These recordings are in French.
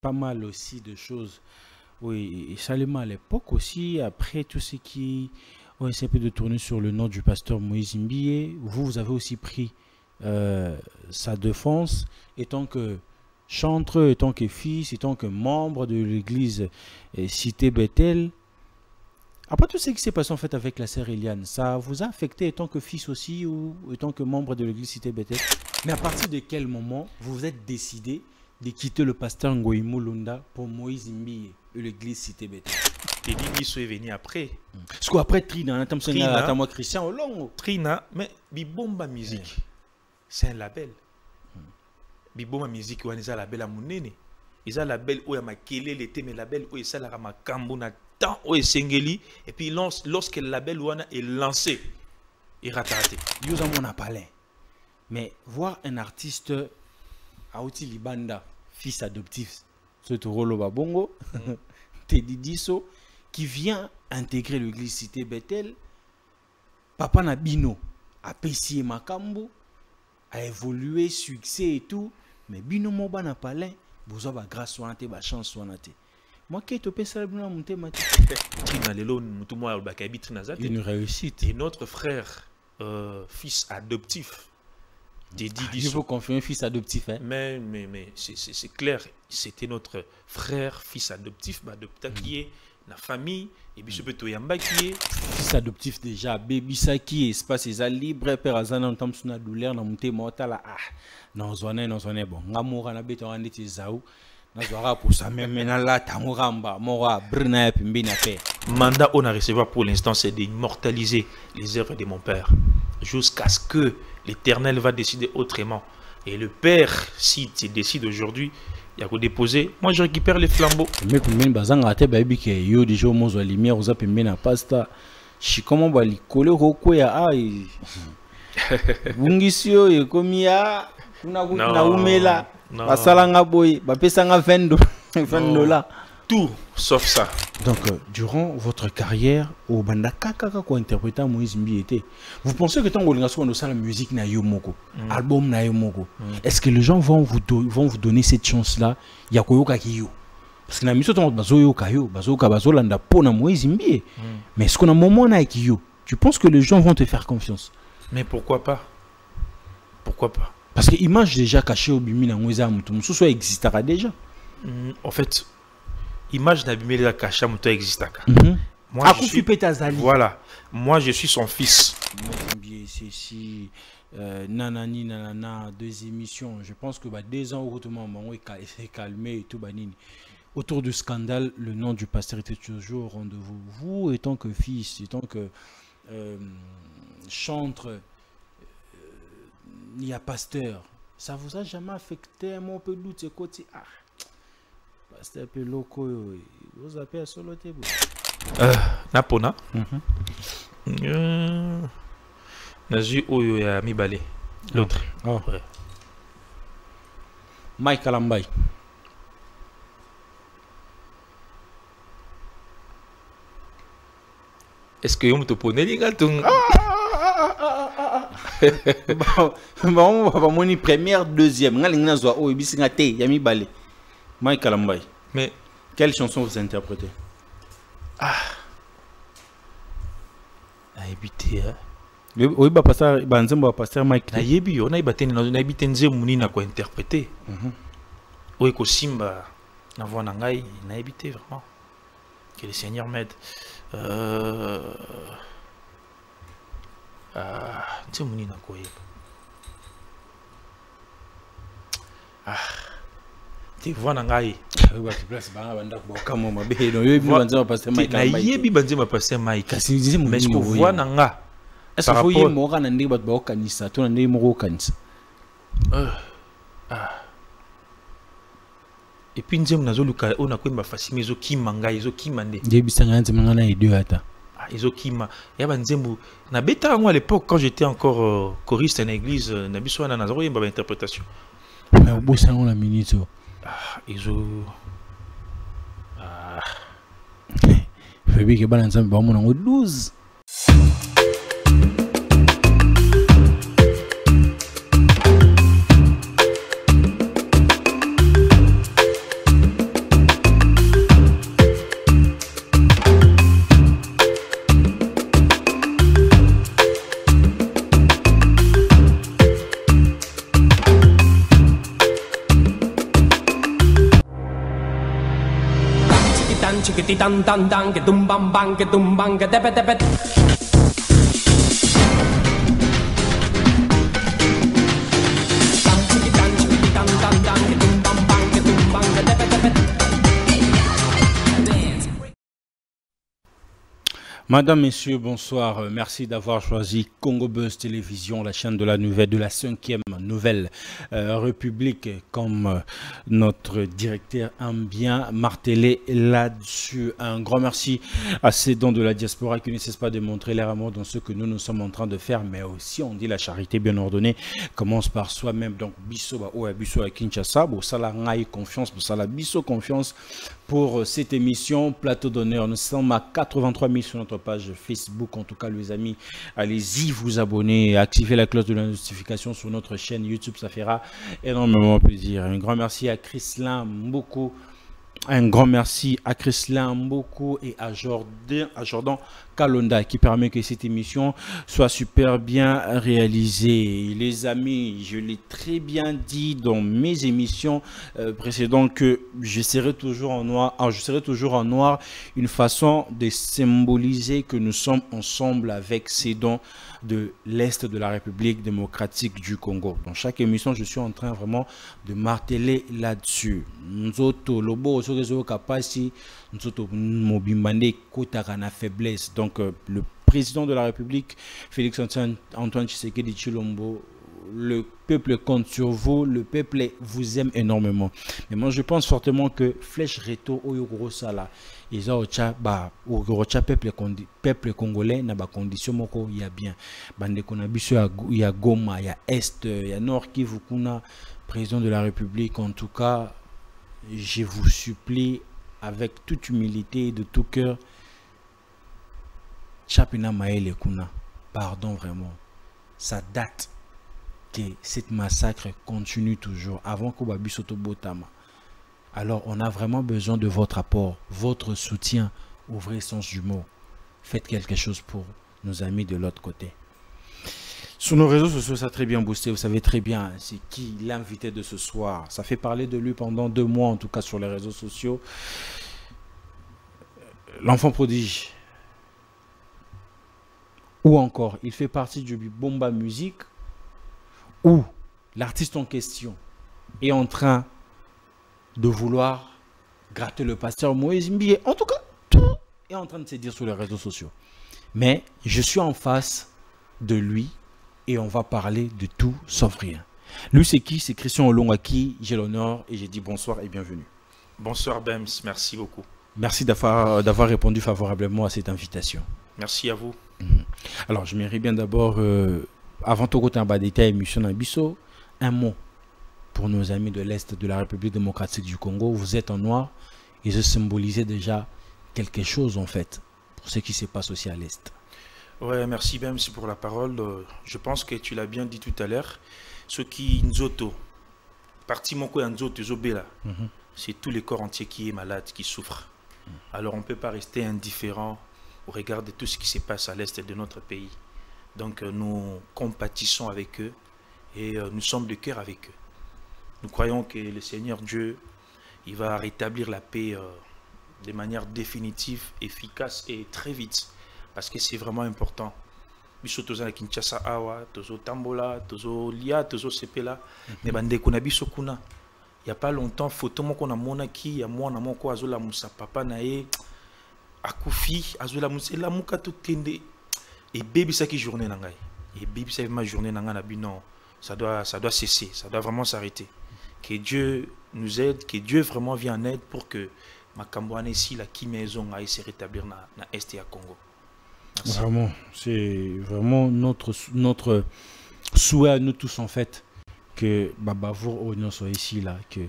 pas mal aussi de choses. Oui, et seulement à l'époque aussi, après tout ce qui ont essayé un peu de tourner sur le nom du pasteur Moïse Mbié, vous avez aussi pris sa défense, étant que chantre, étant que fils, étant que membre de l'église Cité Bethel. Après tout ce qui s'est passé en fait avec la sœur Eliane, ça vous a affecté étant que fils aussi ou étant que membre de l'église Cité Bethel? Mais à partir de quel moment vous vous êtes décidé de quitter le pasteur Ngoï Mulunda pour Moïse Mbié et l'église Cité Bethel? Teddy Bisso est venu après. Parce qu'après Trina, Trina, Christian Olongo. Trina, mais Bibomba Musique, c'est un label. Bibomba Musique, on est un label à Mounene. Ils ont un label où il y a ma kélé, l'été, mais label où il y a ma kambouna, tant où il y a Sengeli. Et puis lorsque le label est lancé, il ratate. Ils ont mon palin. Mais voir un artiste, Aouti Libanda, fils adoptif, ce Rolo Babongo, Teddy Disso, qui vient intégrer l'église Cité Bethel, Papa Nabino a payé Makambo, a évolué, succès et tout, mais Bino Moba n'a pas l'air, vous avez grâce soinate, ba chance soinate. Moi qui te paye ça, une réussite. Et notre frère, fils adoptif, il faut confier un fils adoptif. Hein? Mais c'est clair, c'était notre frère, fils adoptif, qui est la famille, et puis je peux tout yamba qui est. Fils adoptif déjà, baby ça qui est espace libre, père azana on sous na douleur, na monté mortala ah, non zoné bon, ngamoura na beto andi tizaou, na zoara pour ça même là tamuramba, mora brna pimbina paix. Mandat on a recevoir pour l'instant c'est d'immortaliser les œuvres de mon père, jusqu'à ce que l'Éternel va décider autrement. Et le Père, si tu décides aujourd'hui, il y a qu'à déposer. Moi, je récupère les flambeaux. Mais pour moi, je vais dire que yo déjà mon lumière, vous avez mis pasta. Je comment va li coller au quoi ai. Bungisio et comme ya, na umela, basalanga boy, ba pesanga 20 $. Tout sauf ça. Donc, durant votre carrière, au Bandaka, quand interpréter Moïse Mbié était, vous pensez que tant que vous avez la musique na yomoko, album na yomoko, est-ce que les gens vont vous donner cette chance-là? Il y a quoi yo? Parce que la mission de bazoyo kayo, bazoka bazolanda pour na Moïse Mbié. Mais est-ce qu'on a un moment na yo? Tu penses que les gens vont te faire confiance? Mais pourquoi pas? Pourquoi pas? Parce que l'image déjà cachée au bimi na Moïse Mbié, soit existera déjà. En fait, image d'abîmer la cacha moto existe. Moi, je suis voilà, moi je suis son fils. C'est nanani nanana 2 émissions. Je pense que 2 ans autrement est calmé et tout banini. Autour du scandale, le nom du pasteur était toujours au rendez-vous. Vous étant que fils, étant que chantre, il y a pasteur. Ça vous a jamais affecté mon peu doute ce côté ah. C'était un peu loco, vous appelez solo table. Napona. Nazu Oyo ya Mibale. L'autre. Oh. Ouais. Mike Alambay. Est-ce que vous me prenez les gars? Bon, mon première, deuxième. Mike Alambay. Mais quelle chanson vous interprétez? Ah, habité. Oui, bah pasteur, bah pasteur Mike. Na yebi, on a habité nze muni na ko interpréter. Oui, ko simba na voix na ngai, na habité vraiment. Que le Seigneur m'aide. Nze muni na ko yeba. Ah. Tu vois nangai yebi banzema passer Mike mais ce que voit nanga est-ce que faut mora na ndeba ba okanisa to na ndeba moko okanisa et puis nzem nazo luka ona kwemba fasimi zo kimanga izo kimande ndebisanga nzemanga na idio ata izo kima ya banzembu na beta ngo à l'époque quand j'étais encore choriste en église na biso na nazo yemba ba interprétation mais au bout ça on la minute. Ils ont fait bien que balance un peu mon 12. dan chikiti dan dan dan ke dum bang ke dum bang ke debe debe. Madame, Messieurs, bonsoir. Merci d'avoir choisi Congo Buzz Télévision, la chaîne de la nouvelle, de la 5e nouvelle République, comme notre directeur aime bien marteler là-dessus. Un grand merci à ces dons de la diaspora qui ne cessent pas de montrer leur amour dans ce que nous sommes en train de faire, mais aussi on dit la charité bien ordonnée commence par soi-même. Donc, biso ba oya biso à Kinshasa, bo sala ngai confiance, bo sala biso confiance pour cette émission Plateau d'honneur. Nous sommes à 83 000 sur notre page Facebook. En tout cas, les amis, allez-y vous abonner, activer la cloche de la notification sur notre chaîne YouTube. Ça fera énormément plaisir. Un grand merci à Chrislin Mboko. Un grand merci à Chrislin Mboko et à Jordan Kalonda qui permet que cette émission soit super bien réalisée. Les amis, je l'ai très bien dit dans mes émissions précédentes que je serai toujours en noir, une façon de symboliser que nous sommes ensemble avec ces dons de l'Est de la République démocratique du Congo. Dans chaque émission, je suis en train vraiment de marteler là-dessus. Faiblesse. Donc, le président de la République, Félix Antoine Tshisekedi Tshilombo, le peuple compte sur vous, le peuple vous aime énormément. Mais moi, je pense fortement que Flèche Reto Oyogorosala, ils ont peuple congolais n'a pas condition moko il y a bien. Bande konabiso il y a Goma, il y a Est, il y a Nord Kivu kuna président de la République. En tout cas, je vous supplie avec toute humilité et de tout cœur, Chapina Maele kuna, pardon vraiment. Ça date que cette massacre continue toujours avant qu'Obabisoto Botama. Alors on a vraiment besoin de votre apport, votre soutien au vrai sens du mot. Faites quelque chose pour nos amis de l'autre côté. Sur nos réseaux sociaux, ça a très bien boosté. Vous savez très bien c'est qui l'invité de ce soir. Ça fait parler de lui pendant 2 mois, en tout cas sur les réseaux sociaux. L'enfant prodige. Ou encore, il fait partie du Bomba Musique, où l'artiste en question est en train de vouloir gratter le pasteur Moïse Mbie. En tout cas, tout est en train de se dire sur les réseaux sociaux. Mais je suis en face de lui et on va parler de tout sauf rien. Lui, c'est qui? C'est Christian Olong, à qui j'ai l'honneur et j'ai dit bonsoir et bienvenue. Bonsoir Bems, merci beaucoup. Merci d'avoir répondu favorablement à cette invitation. Merci à vous. Alors, je mérite bien d'abord, avant tout côté en bas détail, émission Nabiso, un mot pour nos amis de l'Est de la République démocratique du Congo. Vous êtes en noir et je symbolisais déjà quelque chose en fait pour ce qui se passe aussi à l'Est. Ouais, merci Bems pour la parole. Je pense que tu l'as bien dit tout à l'heure. Ce qui Nzoto, parti Moko Nzoto Zobela, c'est tout le corps entier qui est malade, qui souffre. Alors on ne peut pas rester indifférent au regard de tout ce qui se passe à l'est de notre pays. Donc nous compatissons avec eux et nous sommes de cœur avec eux. Nous croyons que le Seigneur Dieu, il va rétablir la paix de manière définitive, efficace et très vite. Parce que c'est vraiment important. Biso toza na Kinshasa awa, tozo tambola, tozo lia, tozo sepela, mais bande kuna biso kuna. Il y a pas longtemps photo moko na mona ki ya mwana moko azola musa papa na ye akufi azola musa la muka to kende et baby ça qui journée na ngai. Et baby ça ma journée na na bino, ça doit cesser, ça doit vraiment s'arrêter. Que Dieu nous aide, que Dieu vraiment vienne en aide pour que Makambouane ici la qui maison aille se rétablir na est et à Congo. Merci. Vraiment, c'est vraiment notre souhait à nous tous en fait que Babavour Oignon soit ici là, que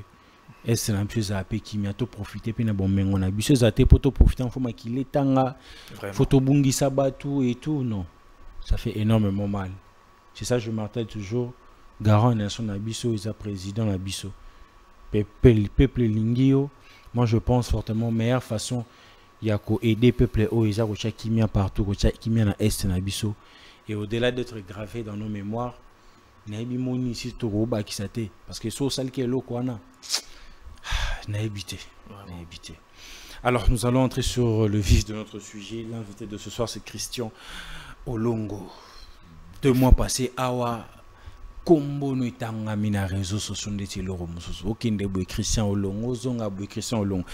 est-ce la même chose à paix qui m'a tout profité puis na bon mais on a bu ces athées pour tout profiter en faut qu'il est tanga photo bungi sabatu et tout non ça fait énormément mal. C'est ça je martèle toujours garant nation abisso isa président abisso peuple lingio. Moi je pense fortement meilleure façon il y a qu'à aider peuple au isa qui m'a partout qui m'a na est na abisso et au-delà d'être gravé dans nos mémoires naibimoni ici to roba qui s'até parce que so sale qui est là quoi na na évité. Alors, nous allons entrer sur le vif de notre sujet. L'invité de ce soir, c'est Christian Olongo. 2 mois passés, Awa, Kombo no itanga mina réseaux sociaux ndeti loro mususu. Okinde boy Christian Olongo, zonga boy Christian Olongo.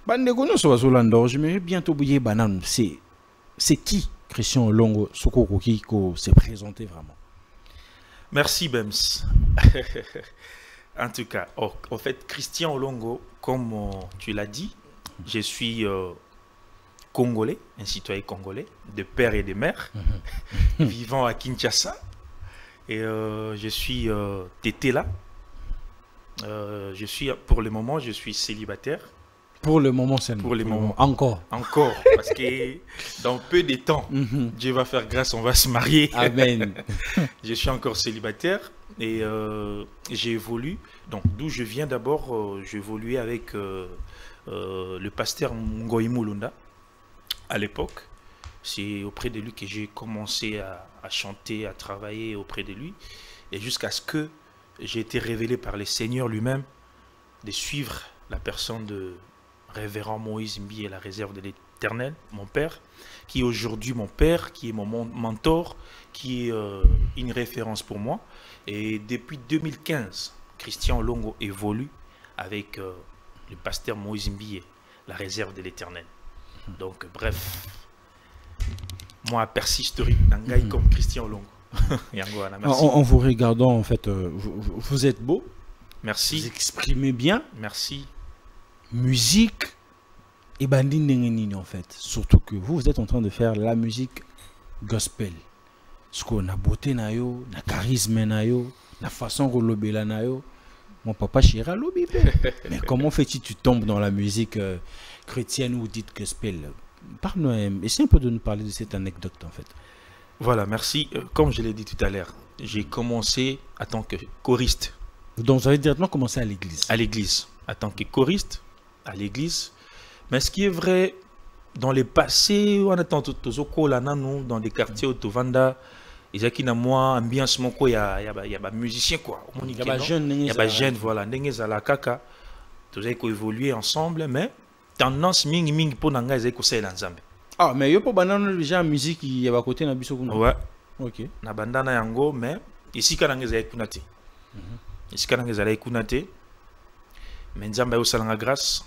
Bande kono so bazolanda, je me bientôt bouyer banane. C'est qui Christian Olongo Soko Koki ko s'est présenté vraiment. Merci Bems. En tout cas, en fait, Christian Olongo, comme tu l'as dit, je suis congolais, un citoyen congolais, de père et de mère, vivant à Kinshasa. Et je suis tété là. Pour le moment, je suis célibataire. Pour le moment, c'est pour le moment. Encore. Encore. Parce que dans peu de temps, Dieu va faire grâce, on va se marier. Amen. Je suis encore célibataire et j'évolue. Donc, d'où je viens d'abord, j'évoluais avec le pasteur Ngoï Mulunda à l'époque. C'est auprès de lui que j'ai commencé à chanter, à travailler auprès de lui. Et jusqu'à ce que j'ai été révélé par le Seigneur lui-même de suivre la personne de révérend Moïse Mbi et la réserve de l'Éternel, mon père, qui est aujourd'hui mon père, qui est mon mentor, qui est une référence pour moi. Et depuis 2015, Christian Olongo évolue avec le pasteur Moïse Mbi et la réserve de l'Éternel. Donc bref, moi persi historique n'angaï comme Christian Olongo. En vous regardant, en fait, vous êtes beau. Merci. Vous exprimez bien. Merci. Musique et bandine en fait. Surtout que vous êtes en train de faire la musique gospel. Ce qu'on a beauté na yo, na charisme na yo, na façon de lobela na yo. Mon papa chira lobi. Mais comment fais-tu tu tombes dans la musique chrétienne ou dite gospel? Parle-nous, essaie un peu de nous parler de cette anecdote en fait. Voilà, merci. Comme je l'ai dit tout à l'heure, j'ai commencé en tant que choriste. Donc vous avez directement commencé à l'église? À l'église, en tant que choriste, à l'église. Mais ce qui est vrai, dans le passé, on attend tout là, dans des quartiers au Tovanda, il y a qui moi ambiance il y a musicien quoi. Il y a des jeunes, voilà, la kaka. Tous avez évolué ensemble, mais tendance ming pour nanga ils ko ensemble. Ah mais yo pour banana déjà musique il y a à côté na biso kuna. Ouais. OK. Na bandana yango mais ici kana ngeza kunate. Ici kana ngeza kunate. Mais nzamba yo salanga grâce.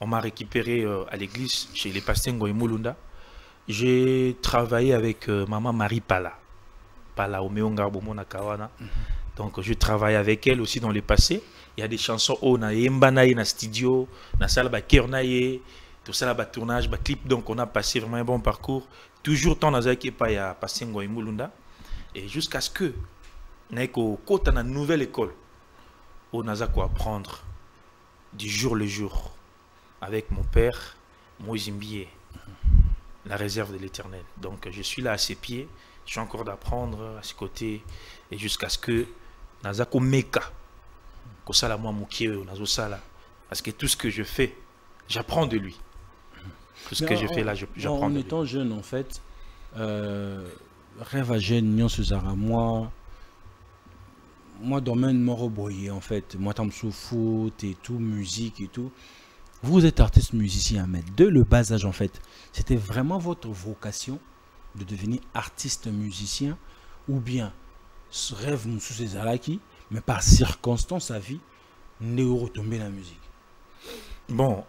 On m'a récupéré à l'église chez les pasteurs Ngoï Mulunda. J'ai travaillé avec maman Marie Pala. Pala Omeonga Bomona Kawana. Donc je travaille avec elle aussi dans le passé. Il y a des chansons on a yembanaye na studio, na salle ba kernaye, tout ça là tournage, ba clip, donc on a passé vraiment un bon parcours. Toujours tant dans qui pas ya pasteur Ngoï Mulunda et jusqu'à ce que naiko kota na nouvelle école. On a quoi apprendre du jour le jour. Avec mon père, Moïse Mbié, la réserve de l'Éternel. Donc je suis là à ses pieds, je suis encore d'apprendre à ses côtés, et jusqu'à ce que Nazako Meka, Kosala moi Moukie, Nazosala, parce que tout ce que je fais, j'apprends de lui. Tout ce que je fais là, j'apprends de lui. En étant jeune, en fait, rêve à jeune, Nyon Suzara, moi, domaine moroboyé, en fait, moi, tam sous foot et tout, musique et tout. Vous êtes artiste musicien, mais de le bas âge en fait, c'était vraiment votre vocation de devenir artiste musicien ou bien ce rêve sous ses alaki, mais par circonstance à vie, ne retomber dans la musique. Bon,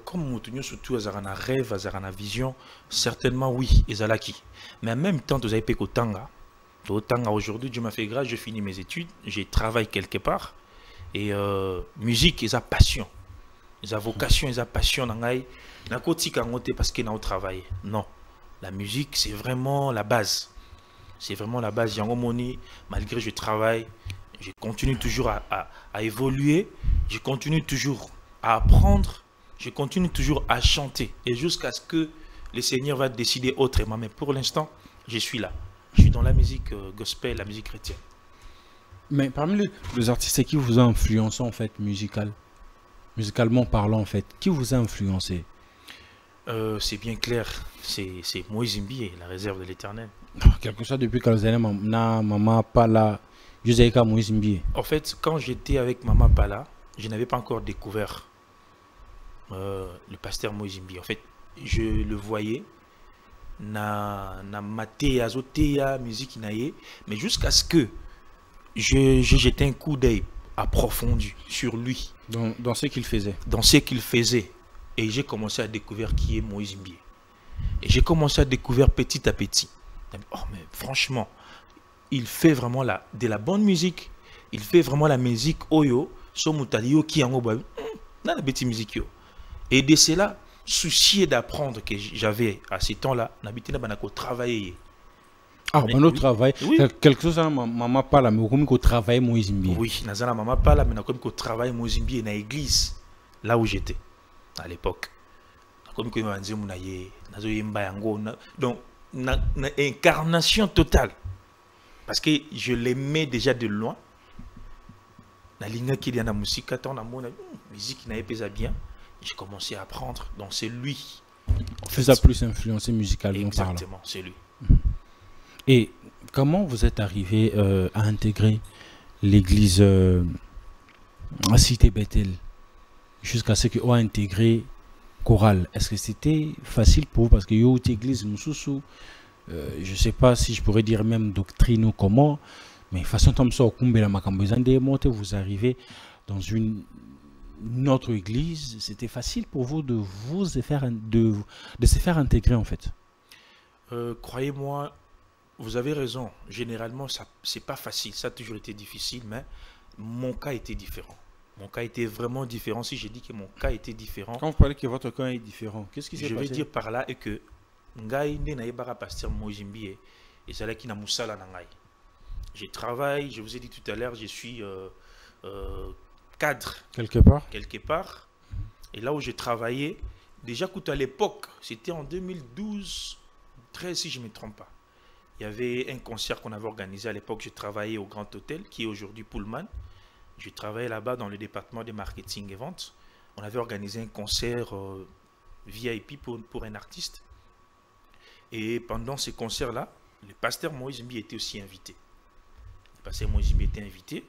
comme nous surtout à rêve, à vision, certainement oui, ezalaki. Mais en même temps, vous avez payé au Tanga. Au Tanga aujourd'hui, Dieu m'a fait grâce, je finis mes études, j'ai travaillé quelque part et musique, c'est sa passion. Ils ont vocation, ils ont passion, parce qu'ils ont travaillé. Non, la musique, c'est vraiment la base. C'est vraiment la base. Malgré que je travaille, je continue toujours à évoluer, je continue toujours à apprendre, je continue toujours à chanter. Et jusqu'à ce que le Seigneur va décider autrement. Mais pour l'instant, je suis là. Je suis dans la musique gospel, la musique chrétienne. Mais parmi les artistes qui vous ont influencé en fait musicalement parlant en fait, qui vous a influencé? C'est bien clair, c'est Moïse Mbié, la réserve de l'Éternel. Quelque chose depuis que vous avez maman Pala, Joseka Moïse Mbié. En fait, quand j'étais avec maman Pala, je n'avais pas encore découvert le pasteur Moïse Mbi. En fait, je le voyais na maté azotea musique naie, mais jusqu'à ce que je jetais un coup d'œil approfondi sur lui, dans ce qu'il faisait. Dans ce qu'il faisait. Et j'ai commencé à découvrir qui est Moïse Mbi. Et j'ai commencé à découvrir petit à petit. Oh, mais franchement, il fait vraiment de la bonne musique. Il fait vraiment la musique oyo, somutali qui en oba, na la petite musique yo. Et de cela, soucié d'apprendre que j'avais à ce temps-là, n'habité na banako travailler. Ah, mais, bon, travail. Oui. Quelque chose, maman parle, mais comme qu'on travaille Moïse Mbi. Oui, nazana maman parle, mais comme qu'on travaille Moïse Mbi na église, là où j'étais à l'époque. Comme qu'on m'a dit mon aïe, nazo yemba yango, donc na incarnation totale. Parce que je l'aimais déjà de loin. La ligne qui est dans la musique, quand on a mon musique qui n'a pas bien, j'ai commencé à apprendre. Donc c'est lui. Ça a plus influencé musicalement parlant. Exactement, c'est lui. Et comment vous êtes arrivé à intégrer l'église à Cité Bethel jusqu'à ce qu'on a intégré chorale? Est-ce que c'était facile pour vous? Parce que yo église Moussoussou, je ne sais pas si je pourrais dire même doctrine ou comment, mais façon comme ça, vous arrivez dans une autre église, c'était facile pour vous de se faire intégrer en fait. Croyez-moi, vous avez raison. Généralement, c'est pas facile. Ça a toujours été difficile, mais mon cas était différent. Mon cas était vraiment différent. Si j'ai dit que mon cas était différent. Quand vous parlez que votre cas est différent, qu'est-ce qui s'est passé? Je veux dire par là est que ngai nde naibara pasteur Moïse Mbi et ça là qui na musala na ngai. Je travaille, je vous ai dit tout à l'heure, je suis cadre quelque part. Et là où j'ai travaillé, déjà à l'époque, c'était en 2012, 13 si je ne me trompe pas. Il y avait un concert qu'on avait organisé à l'époque. Je travaillais au Grand Hôtel, qui est aujourd'hui Pullman. Je travaillais là-bas dans le département de marketing et vente. On avait organisé un concert VIP pour un artiste. Et pendant ce concert-là, le pasteur Moïse Mbi était aussi invité. Le pasteur Moïse Mbi était invité.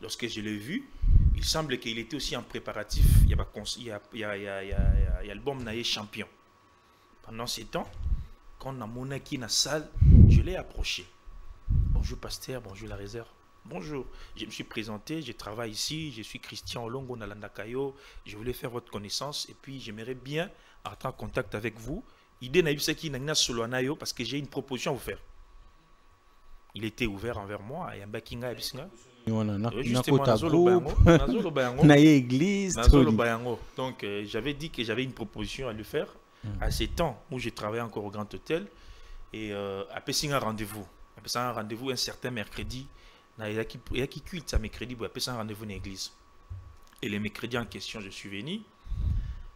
Lorsque je l'ai vu, il semble qu'il était aussi en préparatif. Il y a l'album Naye Champion. Pendant ces temps, quand on a mon acquis dans la salle, je l'ai approché. Bonjour pasteur, bonjour la réserve. Bonjour, je me suis présenté, je travaille ici, je suis Christian Olongo Nalandakayo. Je voulais faire votre connaissance et puis j'aimerais bien entrer en contact avec vous. Idée n'a eu ce qui n'a solo anayo parce que j'ai une proposition à vous faire. Il était ouvert envers moi et un bakinga ebisinga. Justement, donc j'avais dit que j'avais une proposition à lui faire à ces temps où je travaillais encore au Grand Hôtel et à Pessinga un rendez-vous. À un rendez-vous un certain mercredi. Il y a qui culte ça mercredi pour appeler ça un rendez-vous dans l'église. Et le mercredi en question, je suis venu.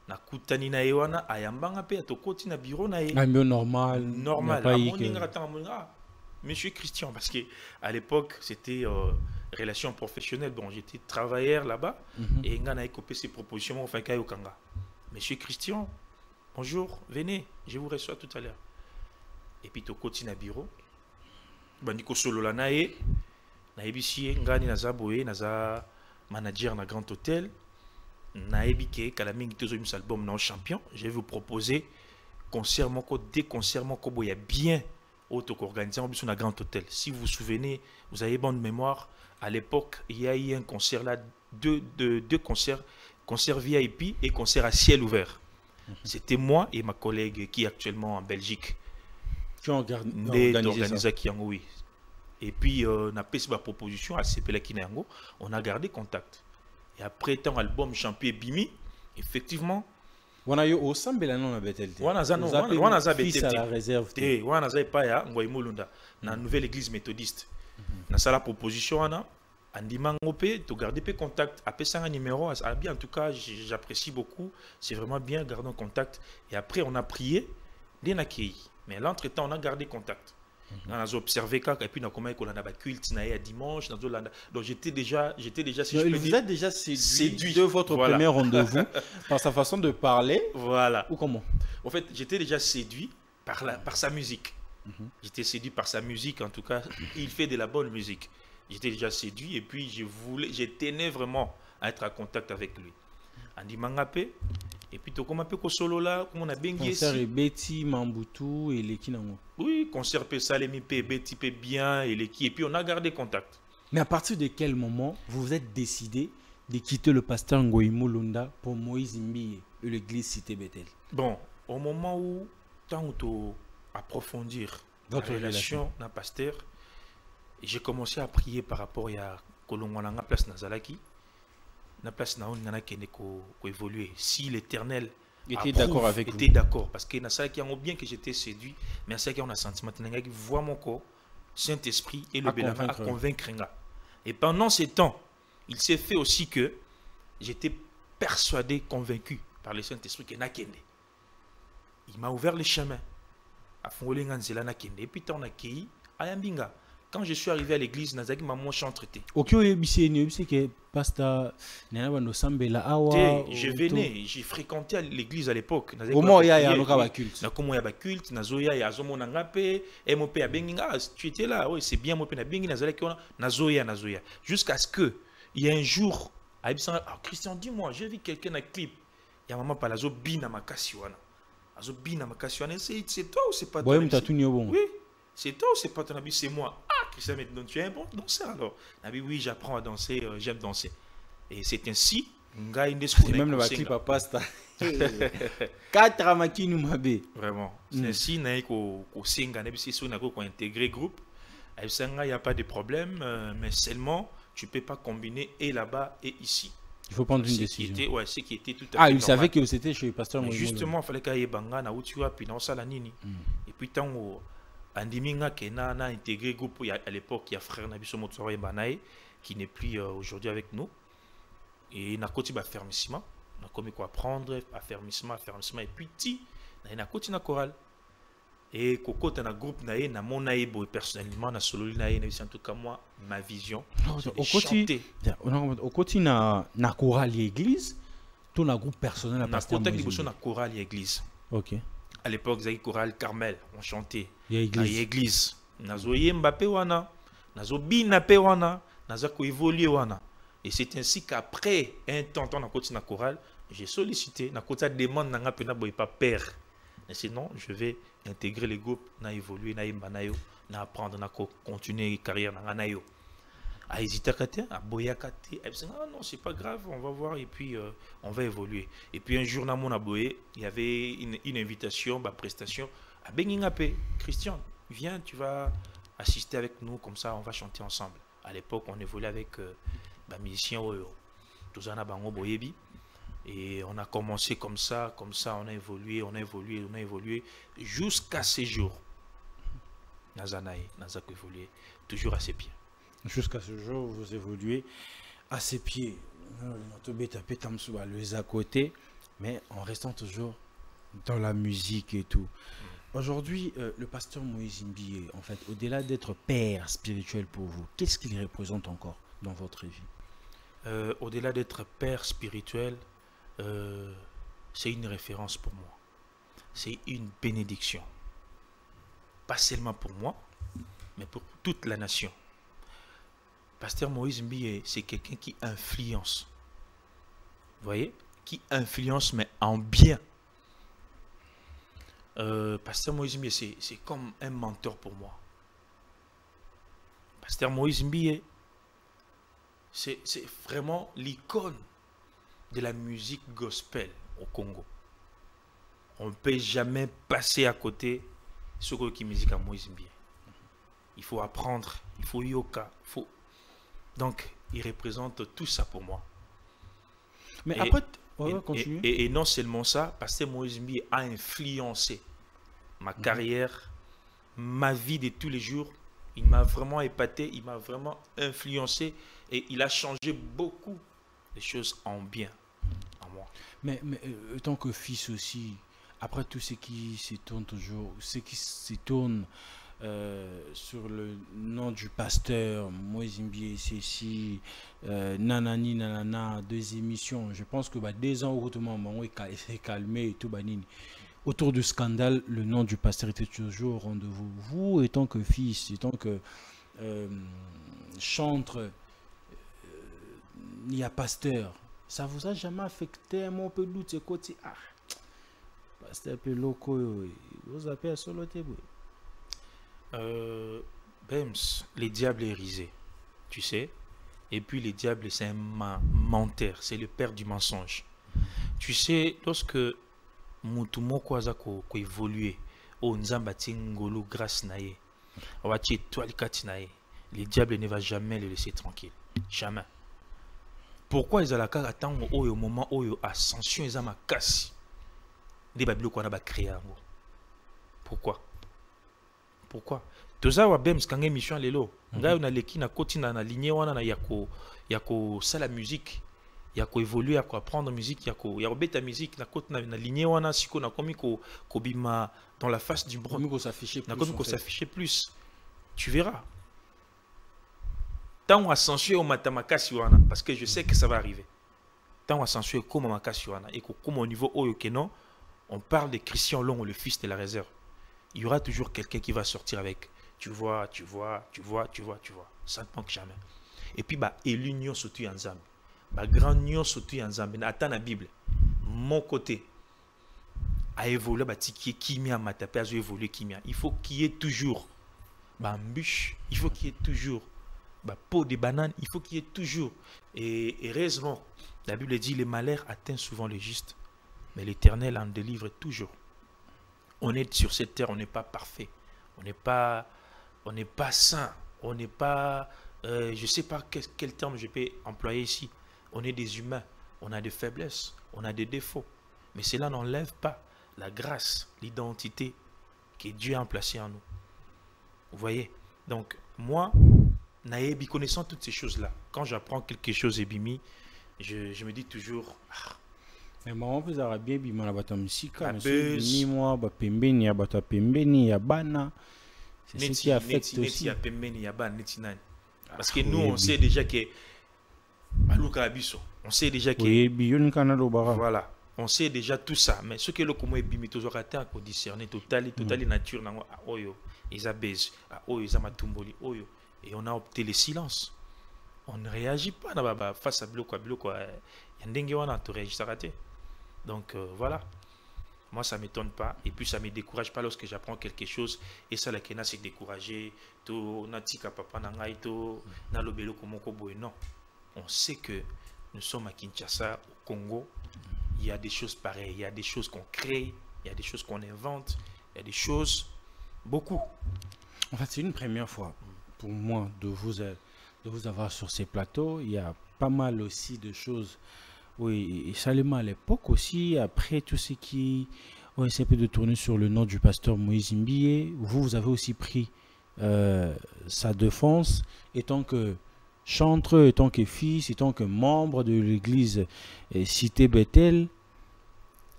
Na kutani na ewana ayambanga pe atokoti na bureau na e. Normal. Monsieur Christian, parce que à l'époque c'était relation professionnelle. Bon, j'étais travailleur là-bas et on a copié ses propositions au Faka Yokanga. Monsieur Christian, bonjour, venez, je vous reçois tout à l'heure. Et puis tokoti na bureau. Bandiko solo la na e. Na ebisi ngani naza boye naza manager na Grand Hôtel. Na ebike kalamingi tozo mis album na champion. Je vais vous proposer concert moko des concerts moko boya bien auto organisé en plus na Grand Hôtel. Si vous vous souvenez, vous avez bonne mémoire, à l'époque, il y a eu un concert là, deux concerts, concert VIP et concert à ciel ouvert. C'était moi et ma collègue qui est actuellement en Belgique. Qui ont organisé ça. Oui. Et puis, on a fait ma proposition à CPLA Kinango. On a gardé contact. Et après, tant album Champion Bimi, effectivement. On a eu au Sambela non à Bethel. On a eu fils à la réserve. On a eu pas ya Ngoimolunda na nouvelle église méthodiste. Na ça la proposition on a Andimangope, tu garder peu contact. Après ça un numéro, en tout cas, j'apprécie beaucoup. C'est vraiment bien, gardons contact. Et après, on a prié, mais l'entre-temps, on a gardé contact. On a observé et puis on a commencé qu'on a culte à dimanche. Donc j'étais déjà si je peux vous dire, êtes déjà séduit de votre premier rendez-vous par sa façon de parler. Voilà. Ou comment? En fait, j'étais déjà séduit par sa musique. J'étais séduit par sa musique, en tout cas, il fait de la bonne musique. J'étais déjà séduit et puis je tenais vraiment à être en contact avec lui. Andi Mangape, Et puis, tu commences un peu solo là, comme on a bien Concert et Betty, Mambutu et les Kinango. Oui, concert peut Salemi, Betty, bien, et puis on a gardé contact. Mais à partir de quel moment vous vous êtes décidé de quitter le pasteur Ngoï Mulunda pour Moïse Mbiye et l'église Cité Bethel? Bon, au moment où, tant où approfondir votre relation d'un pasteur, j'ai commencé à prier par rapport à Kolongwananga place Nazalaki, na place na on kene ko évoluer. Si l'Éternel était d'accord avec vous, était d'accord, parce que Nazalaki a bien que j'étais séduit, mais Nazalaki on a sentiment qui voit mon corps, Saint-Esprit et le Belama à convaincre. Et pendant ces temps, il s'est fait aussi que j'étais persuadé, convaincu par le Saint-Esprit que Nakende. Il m'a ouvert le chemin. Et puis, on a accueilli à Yambinga. Quand je suis arrivé à l'église, Nazaki m'a traité. Je venais, j'ai fréquenté l'église à l'époque. Tu étais là, oui, c'est bien. Jusqu'à ce que, il y a un jour, Christian, dis-moi, j'ai vu quelqu'un dans le clip. Il y a maman Palazo Bina Makasiwana. C'est toi ou c'est pas toi? Oui, c'est toi ou c'est pas ton habit? C'est moi. Ah, Christian, donc tu es un bon danseur alors? Oui, j'apprends à danser, j'aime danser. Et c'est ainsi. C'est même le clip à pasta. 4 amakinu mabe. Vraiment. C'est ainsi qu'on a intégré le groupe. Il n'y a pas de problème, mais seulement tu ne peux pas combiner et là-bas et ici. Il faut prendre une décision. Ce qui était tout à fait il savait que c'était chez le pasteur Moïse. Justement, il fallait qu'il y ait Banga, puis dans ça, et puis tant Andiminga qui a intégré le groupe, à l'époque, il y a frère Nabiso Motsoro Banae qui n'est plus aujourd'hui avec nous. Et il a continué à fermissement. On a commis quoi prendre, affermissement, et puis il a continué à chorale. Et Koko dans un groupe na mon naïbo personnellement na solo en tout cas moi ma vision au côté au côté na chorale église tout na groupe personnel na contact de na chorale église. OK. À l'époque il y a chorale Carmel on chantait à église na zoye Mbappé wana na zo bina pe wana na za ko évoluer wana et c'est ainsi qu'après un temps on a continué na chorale j'ai sollicité na côté demande na nga pena boy pas père. Mais sinon, je vais intégrer les groupes, na évoluer, na imbanayo, na apprendre, na continuer carrière, na nayo. À hésiter à boyakate, ah non, c'est pas grave, on va voir et puis on va évoluer. Et puis un jour, dans mon aboye, il y avait une invitation, ma prestation à Bengingape. Christian, viens, tu vas assister avec nous, comme ça, on va chanter ensemble. À l'époque, on évoluait avec musicien Oyo, Tozana Bango Boyebi. Et on a commencé comme ça, on a évolué, jusqu'à ces jours. Nazanaï, Nazak évolué, toujours à ses pieds. Jusqu'à ce jour, vous évoluez à ses pieds. Les à côté, mais en restant toujours dans la musique et tout. Aujourd'hui, le pasteur Moïse Mbiye, en fait, au-delà d'être père spirituel pour vous, qu'est-ce qu'il représente encore dans votre vie? Au-delà d'être père spirituel, c'est une référence pour moi. C'est une bénédiction. Pas seulement pour moi, mais pour toute la nation. Pasteur Moïse Mbiye, c'est quelqu'un qui influence. Vous voyez? Qui influence, mais en bien. Pasteur Moïse Mbiye, c'est comme un mentor pour moi. Pasteur Moïse Mbiye, c'est vraiment l'icône de la musique gospel au Congo. On ne peut jamais passer à côté ce qui est musique à Moïse Mbiye. Il faut apprendre, il faut yoka, donc il représente tout ça pour moi. Mais après, on va continuer. Et non seulement ça, parce que Moïse Mbiye a influencé ma carrière, ma vie de tous les jours. Il m'a vraiment épaté, il m'a vraiment influencé et il a changé beaucoup de choses en bien. Mais tant que fils aussi, après tout ce qui se tourne toujours, ce qui se tourne sur le nom du pasteur Moïse Mbiye, c'est ici, nanani nanana, 2 émissions. Je pense que 2 ans autrement, s'est calmé et tout banini. Autour du scandale, le nom du pasteur était toujours au rendez-vous. Vous, étant que fils, étant que chantre, il y a pasteur. Ça vous a jamais affecté un peu doute côté ah pasteur peu loco vous appelez à solo tebo. Bems, les diables est risé, tu sais. Et puis les diables, c'est un menteur, c'est le père du mensonge. Tu sais, lorsque Mutumo Kwaza ko évolué, oh Nzamba Tingolo grâce nae, Awachi étoile katinae, le diable ne va jamais le laisser tranquille. Jamais. Pourquoi ils ont la carte attendre au moment où ascension ils ont ma casse des babylons qu'on a créé. Pourquoi? Pourquoi? Tout ça wa bems quand émission lelo. Nga on a leki na koti na lignée wana na yako ça la musique. Yako évoluer yako apprendre musique yako beta musique na koti na lignée wana siko na komi ko bima dans la face du bronze. Komi ko s'afficher plus. Na komi ko s'afficher plus. Tu verras. Tant on censuré au matamakasi wana parce que je sais que ça va arriver. Tant on censuré comme makasi wana et comme au niveau oyo kenon, on parle de Christian Long, le fils de la réserve. Il y aura toujours quelqu'un qui va sortir avec tu vois. Ça ne manque jamais. Et puis bah l'union surtout en Zambie. Bah grand union surtout en Zambie. Attends la Bible. Mon côté a évolué bah tiki kimia matapé a évolué kimia. Il faut qu'il y ait toujours bah bûche, il faut qu'il y ait toujours bah, peau de banane, il faut qu'il y ait toujours. Et heureusement, la Bible dit les malheurs atteignent souvent les justes, mais l'Éternel en délivre toujours. On est sur cette terre, on n'est pas parfait, on n'est pas saint, on n'est pas, je ne sais pas quel terme je peux employer ici. On est des humains, on a des faiblesses, on a des défauts, mais cela n'enlève pas la grâce, l'identité que Dieu a placée en nous. Vous voyez? Donc, moi, Naïbi, connaissant toutes ces choses-là, quand j'apprends quelque chose et bimi, je me dis toujours. Mais moi, je suis bien bima na bata musika, ni moi ba pembeni ya bata pembeni ya bana. C'est ce qui affecte aussi. Ya pembeni ya bana netinani. Parce que nous on sait déjà que baluka biso, on sait déjà que voilà, on sait déjà tout ça, mais ce que le comment est bimi toujours atteint pour discerner totali nature na oyo, isabez, oyo isamatumboli oyo. Et on a opté le silence. On ne réagit pas face à Biloko. Donc voilà. Moi, ça ne m'étonne pas. Et puis, ça ne me décourage pas lorsque j'apprends quelque chose. Et ça, la Kena, c'est découragé. Non. On sait que nous sommes à Kinshasa, au Congo. Il y a des choses pareilles. Il y a des choses qu'on crée. Il y a des choses qu'on invente. Il y a des choses... Beaucoup. En fait, c'est une première fois pour moi de vous avoir sur ces plateaux. Il y a pas mal aussi de choses. Oui, et seulement à l'époque aussi, après tout ce qui ont essayé de tourner sur le nom du pasteur Moïse Mbié, vous avez aussi pris sa défense, étant que chantre, étant que fils, étant que membre de l'église Cité Bethel.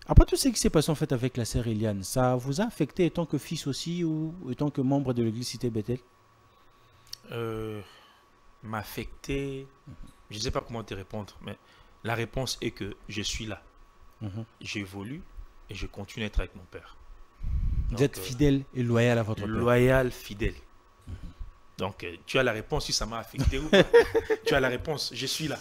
Après tout ce qui s'est passé en fait avec la sœur Eliane, ça vous a affecté étant que fils aussi ou étant que membre de l'église Cité Bethel? M'affecter, je ne sais pas comment te répondre, mais la réponse est que je suis là. J'évolue et je continue à être avec mon père. Vous êtes fidèle et loyal à votre père. Loyal, fidèle. Donc tu as la réponse si ça m'a affecté ou pas. Tu as la réponse, je suis là.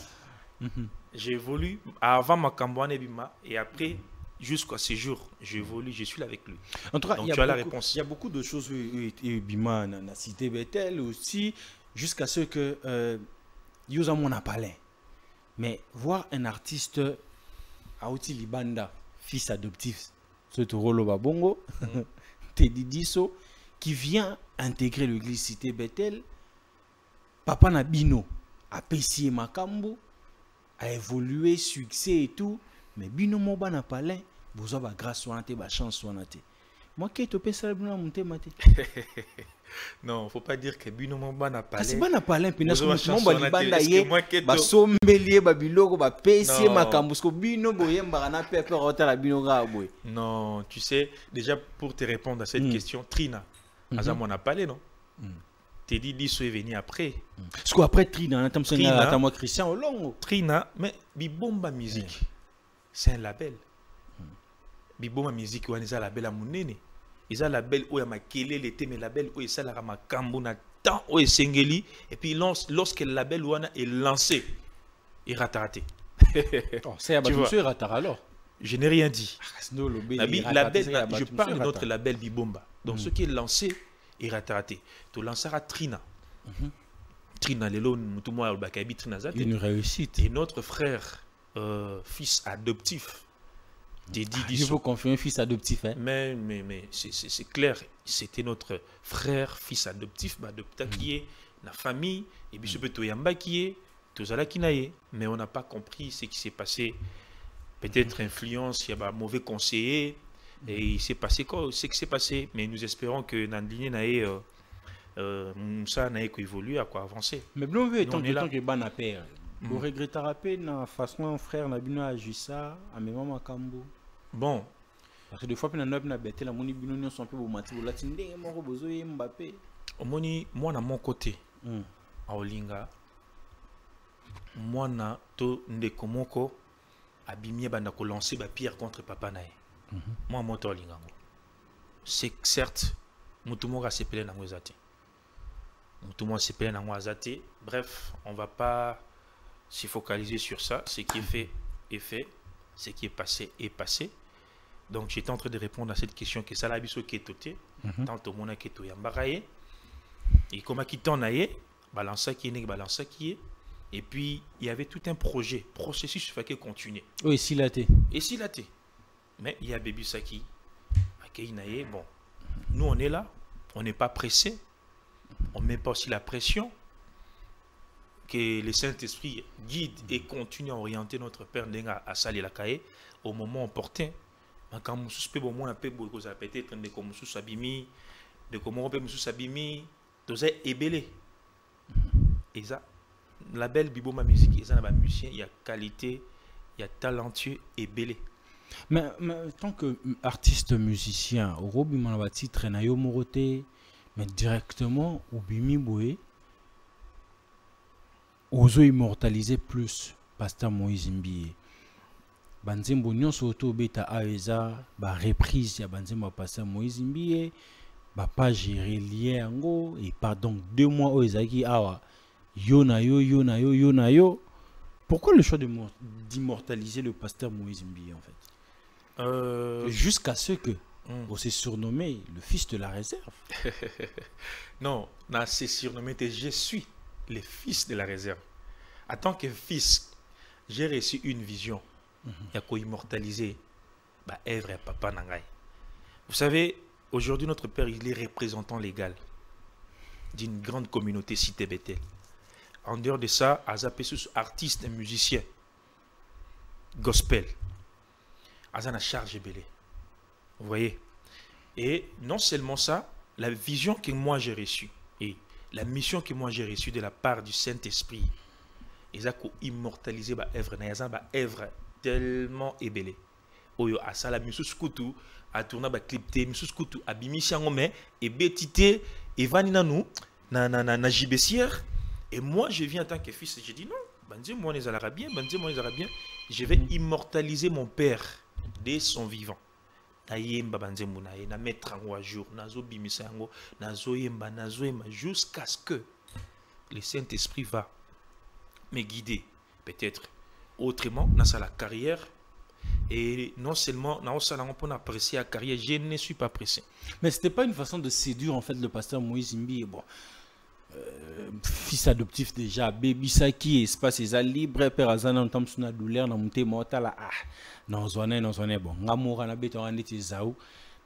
J'évolue avant ma Cambouane Bima et après jusqu'à ce jour, j'évolue, je suis là avec lui. En tout cas, donc, tu as la réponse. Il y a beaucoup de choses et Bima na Cité Bethel aussi jusqu'à ce que Yusa mon appalait. Mais voir un artiste Aouti Libanda, fils adoptif, ce Rolo Babongo, Teddy Disso, qui vient intégrer l'église Cité Bethel, Papa Nabino a payé Makambo, a évolué, succès et tout, mais Bino Moba n'a pas l'air, vous avez grâce soinate, chance soinate. Moi qui te paye ça, non, faut pas dire que Bino Moba n'a pas l'air. C'est pas n'a pas l'air, puis n'a pas l'air. Ba sommelier, ba biloko, ba payé Makambo, parce que Bino Boyem Barana Pepper Hotel à Bino Gaboy. Non, tu sais, déjà pour te répondre à cette question, Trina, Azamon n'a pas l'air, non? Teddy Disso est venu après. Parce qu'après Trina, on a Christian Olongo. Trina, mais Bibomba Musique, c'est un label. Bibomba Musique, on est un label à Mounene. Ils ont un label où il y a ma kélé, l'été, mais label où il y a ma kambouna, tant où il y a Sengeli. Et puis lorsque le label est lancé, il rate. Oh, c'est Tu vois. monsieur Ratar alors. Je n'ai rien dit. Sinon, le B, Nabi, il rate, label, c'est y a je battu parle de monsieur notre Ratar. label Bibomba. Donc, ce qui est lancé, il raté. Tu lanceras Trina. Trina, lelo, tout le monde a Trina Zate. Une réussite. Et notre frère, fils adoptif, Teddy Il Disso. faut confier un fils adoptif. Hein. Mais c'est clair, c'était notre frère, fils adoptif, adopté qui est, la famille, et puis ce peut Toyamba qui est, Tozala qui naïe. Mais on n'a pas compris ce qui s'est passé. Peut-être influence, il y a un mauvais conseiller, et il s'est passé quoi, ce qui s'est passé. Mais nous espérons que Nandine naïe, ça naïe évolué, à quoi avancer. Mais bon, Nous, étant on est là. que ban père. Vous regretterez la façon dont frère Nabino a agi ça à mes mamans Kambo. Bon, Parce que des fois, on a bêté la moni bino sont un peu mati ou latin de mon robozo et Mbappé. Omoni, moi, à mon côté, à Olinga, moi, na to ndekomoko, abimie banda ko lancer ba pierre contre papa nae. Moi, moi, to Olinga. C'est certes, mutumo se pele na ngwezate. Mutumo se pele na ngwazate. Bref, on va pas se focaliser sur ça. Ce qui est fait est fait. Ce qui est passé est passé. Donc, j'étais en train de répondre à cette question que ça l'a biso qui est toté. Tant au monde qui est to yambaraye. Et comment qui t'en aille, balance qui est, balance qui est. Et puis, il y avait tout un projet, processus qui fallait continuer. Oui, si là t'es. Et si là t'es. Mais il y a Baby Saki, Akeinaye, bon. Nous, on est là, on n'est pas pressé. On ne met pas aussi la pression. Que le Saint-Esprit guide et continue à orienter notre Père Ndenga à Sali Lakaye au moment opportun. Quand on suspect au moins un peu peut-être de comme sous Sabimi, de comment on peut sous Sabimi, tous est ébélé. Et ça, la belle Biboma musique, il y a musicien, il y a qualité, il y a talentueux et belé. Mais tant que artiste musicien, au Robi Manabati traîne à Yomorote, mais directement au Bimi Boué, oso immortaliser plus Pasteur Moïse Mbiye. Banzembo nyonso auto beta aeza ba reprise ya banzembo Pasteur Moïse Mbiye, ba page relié yango et pardon 2 mois au ezaki awa yo na yo. Pourquoi le choix d'immortaliser le Pasteur Moïse Mbiye en fait? Jusqu'à ce que on s'est surnommé le fils de la réserve. Non, on s'est surnommé je suis le fils de la réserve. En tant que fils, j'ai reçu une vision. Il y a quoi immortaliser bah œuvre à papa Nangai. Vous savez, aujourd'hui notre père il est représentant légal d'une grande communauté cité Bethel. En dehors de ça, Azapé sous artiste et musicien gospel. Azana charge belé. Vous voyez? Et non seulement ça, la vision que moi j'ai reçue et la mission que moi j'ai reçue de la part du Saint-Esprit, ils ont immortalisé ma œuvre, ma œuvre tellement ébélée. Oyo asala misus kutu a tourné ba clip té misus kutu abimi siangome et betité et vanina nous na jibessière et moi je viens en tant que fils et je dis non, bandit moi les arabiens, bandit moi les arabiens, je vais immortaliser mon père dès son vivant. Na yemba bandit muna na mettre en jour nazo bimisa yango nazo yemba jusqu'à ce que le Saint-Esprit va me guider peut-être autrement dans sa carrière. Et non seulement pour apprécier la carrière, je ne suis pas pressé. Mais c'était pas une façon de séduire en fait le pasteur Moïse Mbiye. Bon, fils adoptif déjà, baby Saki, espace est libre, père Azana en temps sous la douleur, na monté morta là. Ah, non zone bon. Ngamora na beto andi tizao,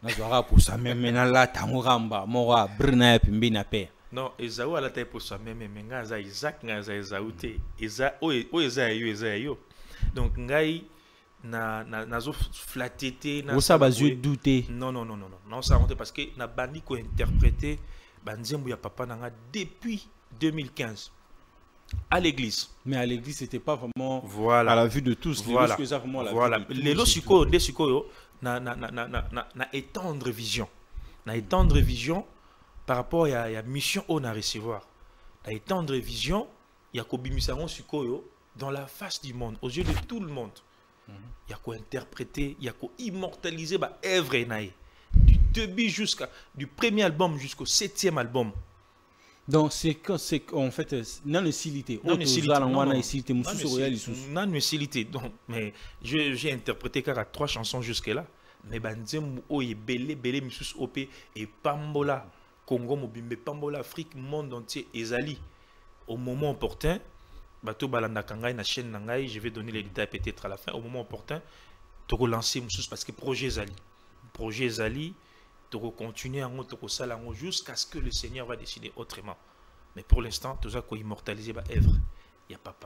na zora pour ça même là tamuramba, mora brna pimbi na père. Non, Esaü à la taille pour ça même ngaza Isaac ngaza Esaü te. Eza yo. Donc ngai na zo flatté na ça va je douter. Non ça monte parce que na bandi ko interpréter banzembo ya papa nanga depuis 2015 à l'église. Mais à l'église c'était pas vraiment voilà. À la vue de tous. Voilà. Voilà. Les losiko yo na étendre vision. Na étendre vision par rapport à la mission qu'on a recevoir. Na étendre vision, il y a kobimisango sikoyo dans la face du monde, aux yeux de tout le monde. Il y a quoi interpréter, il y a quoi immortaliser bah œuvre naïe du début du premier album jusqu'au 7e album. Donc c'est en fait non utilité. Non utilité. Non utilité. Donc mais j'ai interprété car à 3 chansons jusque là. Mais banzem o e belé misus op et pambola Congo mobimbe pambola Afrique monde entier ezali au moment opportun. Bato balanda kangai na chaîne nangai, je vais donner les détails peut-être à la fin. Au moment opportun, tu relancer musus parce que projet Zali, tu continuer en autre jusqu'à ce que le Seigneur va décider autrement. Mais pour l'instant, tout ça qu'on immortaliser ma œuvre, il n'y a pas.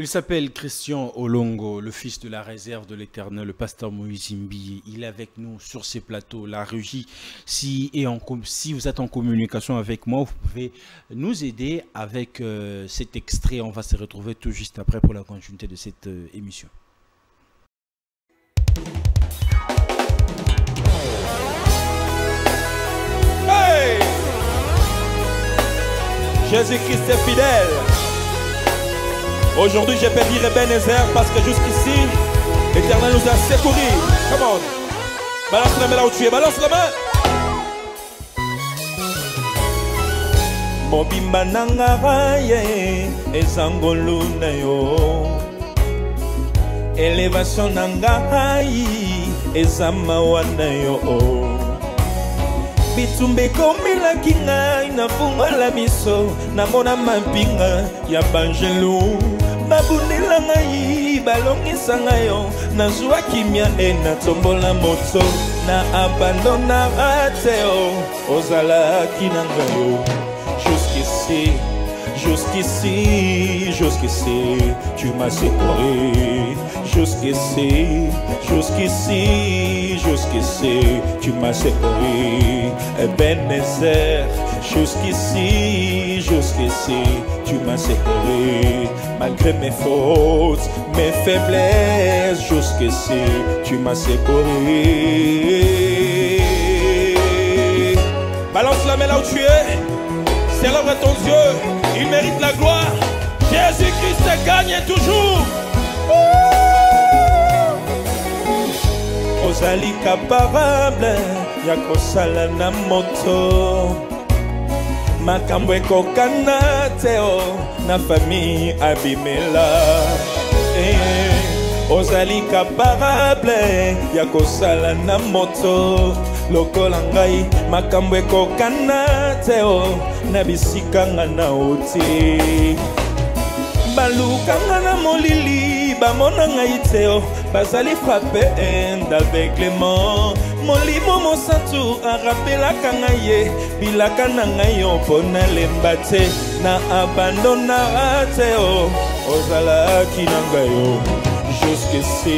Il s'appelle Christian Olongo, le fils de la réserve de l'Éternel, le pasteur Moïse Mbiye. Il est avec nous sur ces plateaux, la régie. Si vous êtes en communication avec moi, vous pouvez nous aider avec cet extrait. On va se retrouver tout juste après pour la continuité de cette émission. Hey! Jésus-Christ est fidèle. Aujourd'hui, je peux dire Ebenezer parce que jusqu'ici, l'Éternel nous a secourus. Come on. Balance la main là où tu es. Balance la main. Mobimba nangaraye ezangolu na yo. Elevation nangarai ezamawa na yo. Bitumbe komila kinga na funga la miso na mona mampinga ya banjelu. Babunela ngai balongisa ngayo nazwa kimia na tombola moto na abandona rateo ozalaki na ngayo jusqu'ici tu m'as séparé jusqu'ici tu m'as séparé Ebenezer jusqu'ici tu m'as séparé malgré mes fautes mes faiblesses jusqu'ici tu m'as séparé. Balance la main là où tu es. Célèbre ton Dieu, il mérite la gloire. Jésus-Christ gagne toujours. Ozali capable ya kosala na moto. Makambo ekokana teo na famille abimela. Ozali capable ya kosala na moto. Lokola ngai makambo ekokana teo na bisikanga na oti balukanga na molili bamona ngai teo bazali frappé d'aveuglement molimo mosantu arapelaka ngai ye bilaka na ngai yo mpona lemba te na abandona teo ozalaki na ngai yo jusqu'ici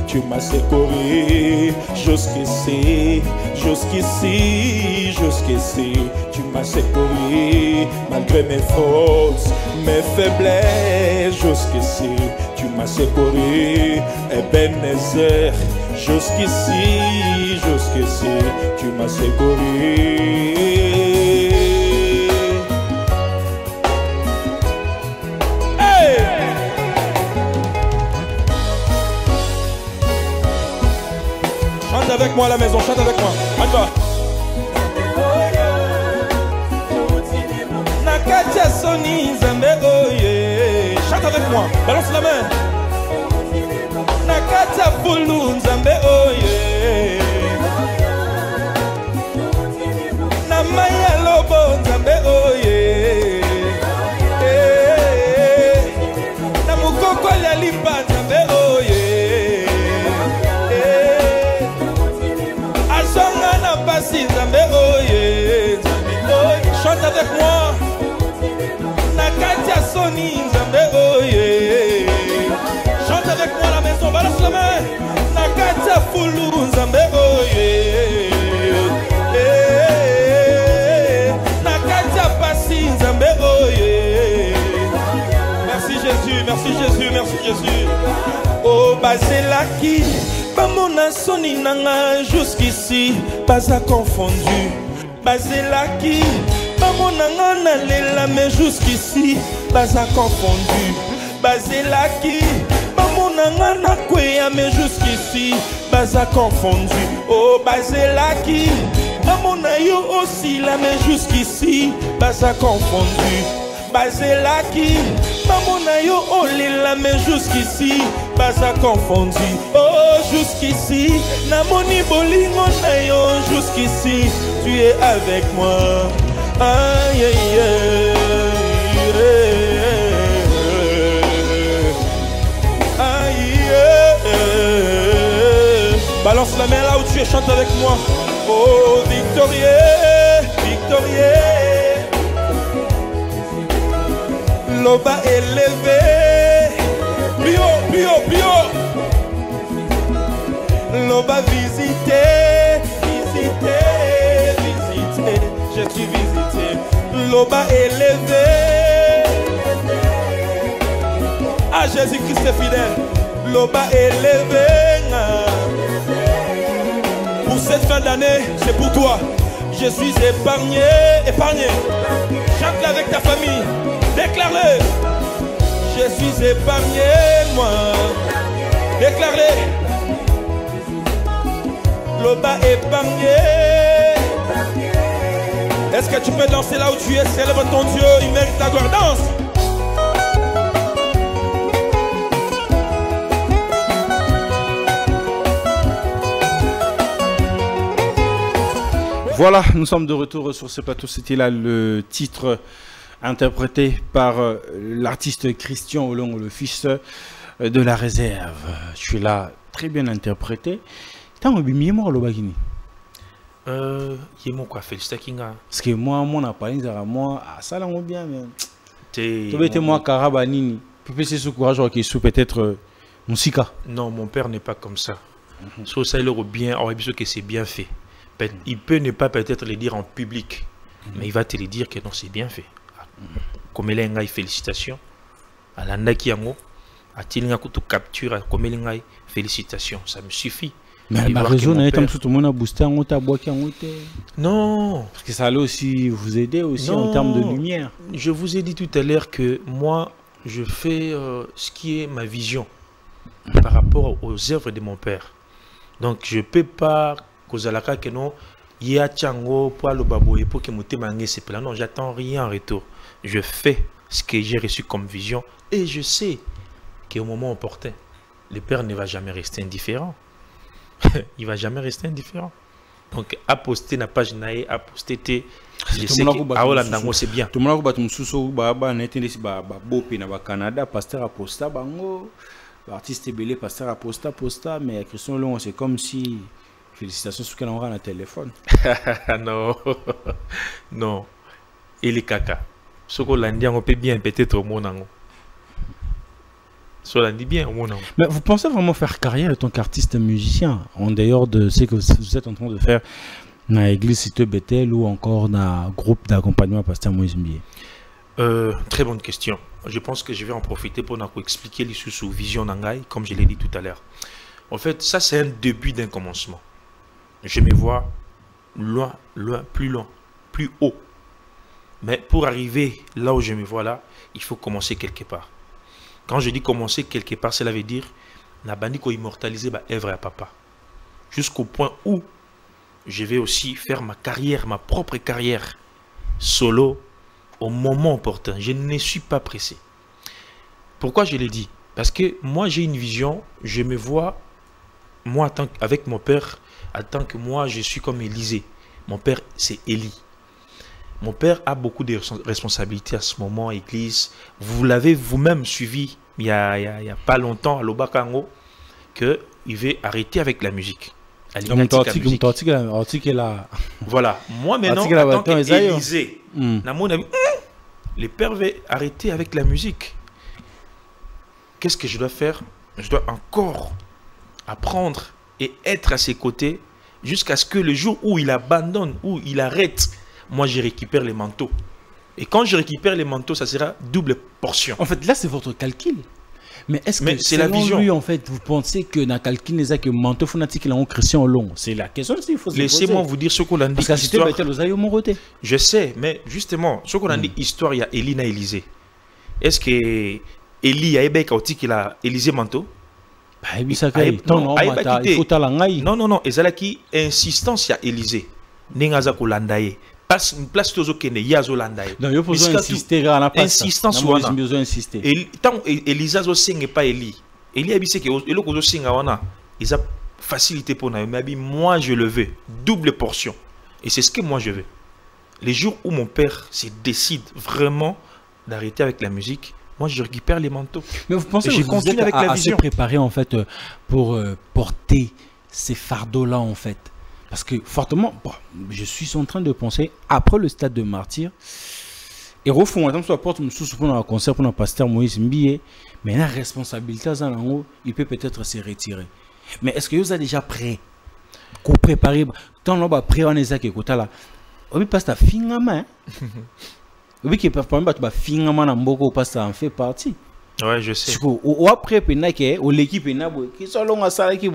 tu m'as secouru jusqu'ici tu m'as secouru malgré mes fautes mes faiblesses jusqu'ici tu m'as secouru Ebenezer jusqu'ici tu m'as secouru. Chante avec moi à la maison, chante avec moi. Attends. Nakatia Soni Zambe Oye. Chante avec moi, balance la main. Nakatia Foulou Zambe Oye. Namaya Lobo Zambe Oye. Namukoko Lalipa Zambe Oye. Chante avec moi. Nakatia Soni Nzambe Oye. Chante avec moi à la maison, balance la main. Nakatia Foulou Nzambe Oye. Nakatia Passi Nzambe Oye. Merci Jésus, merci Jésus, merci Jésus. Oh Baselaki. Bamona Soni nanga jusqu'ici pas à confondu. Baselaki Bamona na lela mais jusqu'ici pas à confondu. Baselaki Bamona na kwea mais jusqu'ici pas à confondu. Oh Baselaki Amona yo aussi la main jusqu'ici, baza confondu. Bazelaki, Mamona yo oli la main jusqu'ici, baza confondu. Oh jusqu'ici, namoni bolingo na yo jusqu'ici, tu es avec moi. Aïe aïe aïe aïe. Balance la main là où tu es, chante avec moi. Oh victorieux, victorieux. Loba élevé, bio, bio, bio. Loba visité, visité, visité. Je suis visité. Loba élevé. Ah, Jésus-Christ est fidèle. Loba élevé. Pour cette fin d'année, c'est pour toi. Je suis épargné, épargné. Chante avec ta famille. Déclare-le. Je suis épargné, moi. Déclare-le. Loba épargné. Est-ce que tu peux danser là où tu es? Célèbre ton Dieu, il mérite ta gloire. Danse. Voilà, nous sommes de retour sur ce plateau. C'était là le titre interprété par l'artiste Christian Olong, le fils de la réserve. Je suis là, très bien interprété. T'as un bimi moi le bagini. Yemo quoi félicité kinga. Parce que moi mon appareil moi ça l'a bien mais. Tu es moi Karabanini. Peut-être ce courage qui sous peut-être Moussika. Non, mon père n'est pas comme ça. So ça il aurait bien, aurait besoin que c'est bien fait. Il peut ne pas peut-être le dire en public, mais il va te le dire que non, c'est bien fait. Comme il a félicitations. À l'andaki yango, à tilinga kutu capture, comme il a félicitations, ça me suffit. Mais la raison n'est pas tout le monde a boosté en haut à bois qui en haut. Non. Parce que ça allait aussi vous aider aussi en termes de lumière. Je vous ai dit tout à l'heure que moi, je fais ce qui est ma vision par rapport aux œuvres de mon père. Donc je ne peux pas kozalaka que non ya chango pour le baboye pour que moté mangé c'est plein. Non, j'attends rien en retour. Je fais ce que j'ai reçu comme vision et je sais qu'au moment opportun, le père ne va jamais rester indifférent. Il va jamais rester indifférent. Donc à poster na page nae, à poster te je sais que aolandango c'est bien. Tout le monde va te mususo ba netende si ba bopi na ba Canada pasteur a posta bango artiste belé pasteur a posta mais Christian Olong c'est comme si félicitations sur qu'elle aura un téléphone. Non, non. Il est caca. Ce qu'on l'a dit, on peut bien peut-être au monde. Ce qu'on l'a dit bien au monde. Mais vous pensez vraiment faire carrière en tant qu'artiste musicien, en dehors de ce que vous êtes en train de faire dans l'église Cité Bethel ou encore dans le groupe d'accompagnement Pasteur Moïse Mbié? Très bonne question. Je pense que je vais en profiter pour expliquer les sous vision Nangai, comme je l'ai dit tout à l'heure. En fait, ça c'est un début d'un commencement. Je me vois loin, plus haut. Mais pour arriver là où je me vois là, il faut commencer quelque part. Quand je dis commencer quelque part, cela veut dire la bandit qu'on immortaliser ma œuvre à papa. Jusqu'au point où je vais aussi faire ma carrière, ma propre carrière solo au moment opportun. Je ne suis pas pressé. Pourquoi je l'ai dit? Parce que moi j'ai une vision, je me vois, moi avec mon père, en tant que moi, je suis comme Élisée. Mon père, c'est Élie. Mon père a beaucoup de responsabilités à ce moment, église. Vous l'avez vous-même suivi il y a pas longtemps à Lobakango, qu'il veut arrêter avec la musique. Voilà. Moi maintenant, en tant qu'Élisée, le père veut arrêter avec la musique. Qu'est-ce que je dois faire? Je dois encore apprendre et être à ses côtés jusqu'à ce que le jour où il abandonne, où il arrête, moi je récupère les manteaux. Et quand je récupère les manteaux, ça sera double portion. En fait, là c'est votre calcul. Mais est-ce que c'est la vision lui, en fait, vous pensez que dans le calcul, les que manteau fanatique là on Christian Olong? C'est la question s'il faut se poser. Laissez-moi vous dire ce qu'on a dit. Parce que c'était je sais, mais justement, ce qu'on a dit histoire, il y a Élie et Élisée. Est-ce que Élie a Élisée manteau? Non, non, non, et Zalaki insistance à Élisée. Nengaza ko landaye. Place tozo kene yazo landaye. Donc il faut insister à la place. Insistance wana. Insister. Et tant Elisa zo singe pas Eli. Eli abise ke eloko zo singa wana. Ils a facilité pour na mais moi je le veux double portion. Et c'est ce que moi je veux. Les jours où mon père se décide vraiment d'arrêter avec la musique, moi je récupère les manteaux. Mais vous pensez que vous êtes assez préparé en fait pour porter ces fardeaux-là en fait? Parce que fortement, bon, je suis en train de penser, après le stade de martyr, et au fond, on soit porte pour un concert pour un pasteur Moïse Mbie, mais la responsabilité, il peut peut-être se retirer. Mais est-ce que vous êtes déjà prêt? Qu'on prépare, tant l'on va prêt, on est à côté là. On peut passer à fingaman. Oui, qui peut pas me fingaman en boko, parce que ça en fait partie. Ouais, je sais. Ou après, l'équipe qui sont longs à Salaki,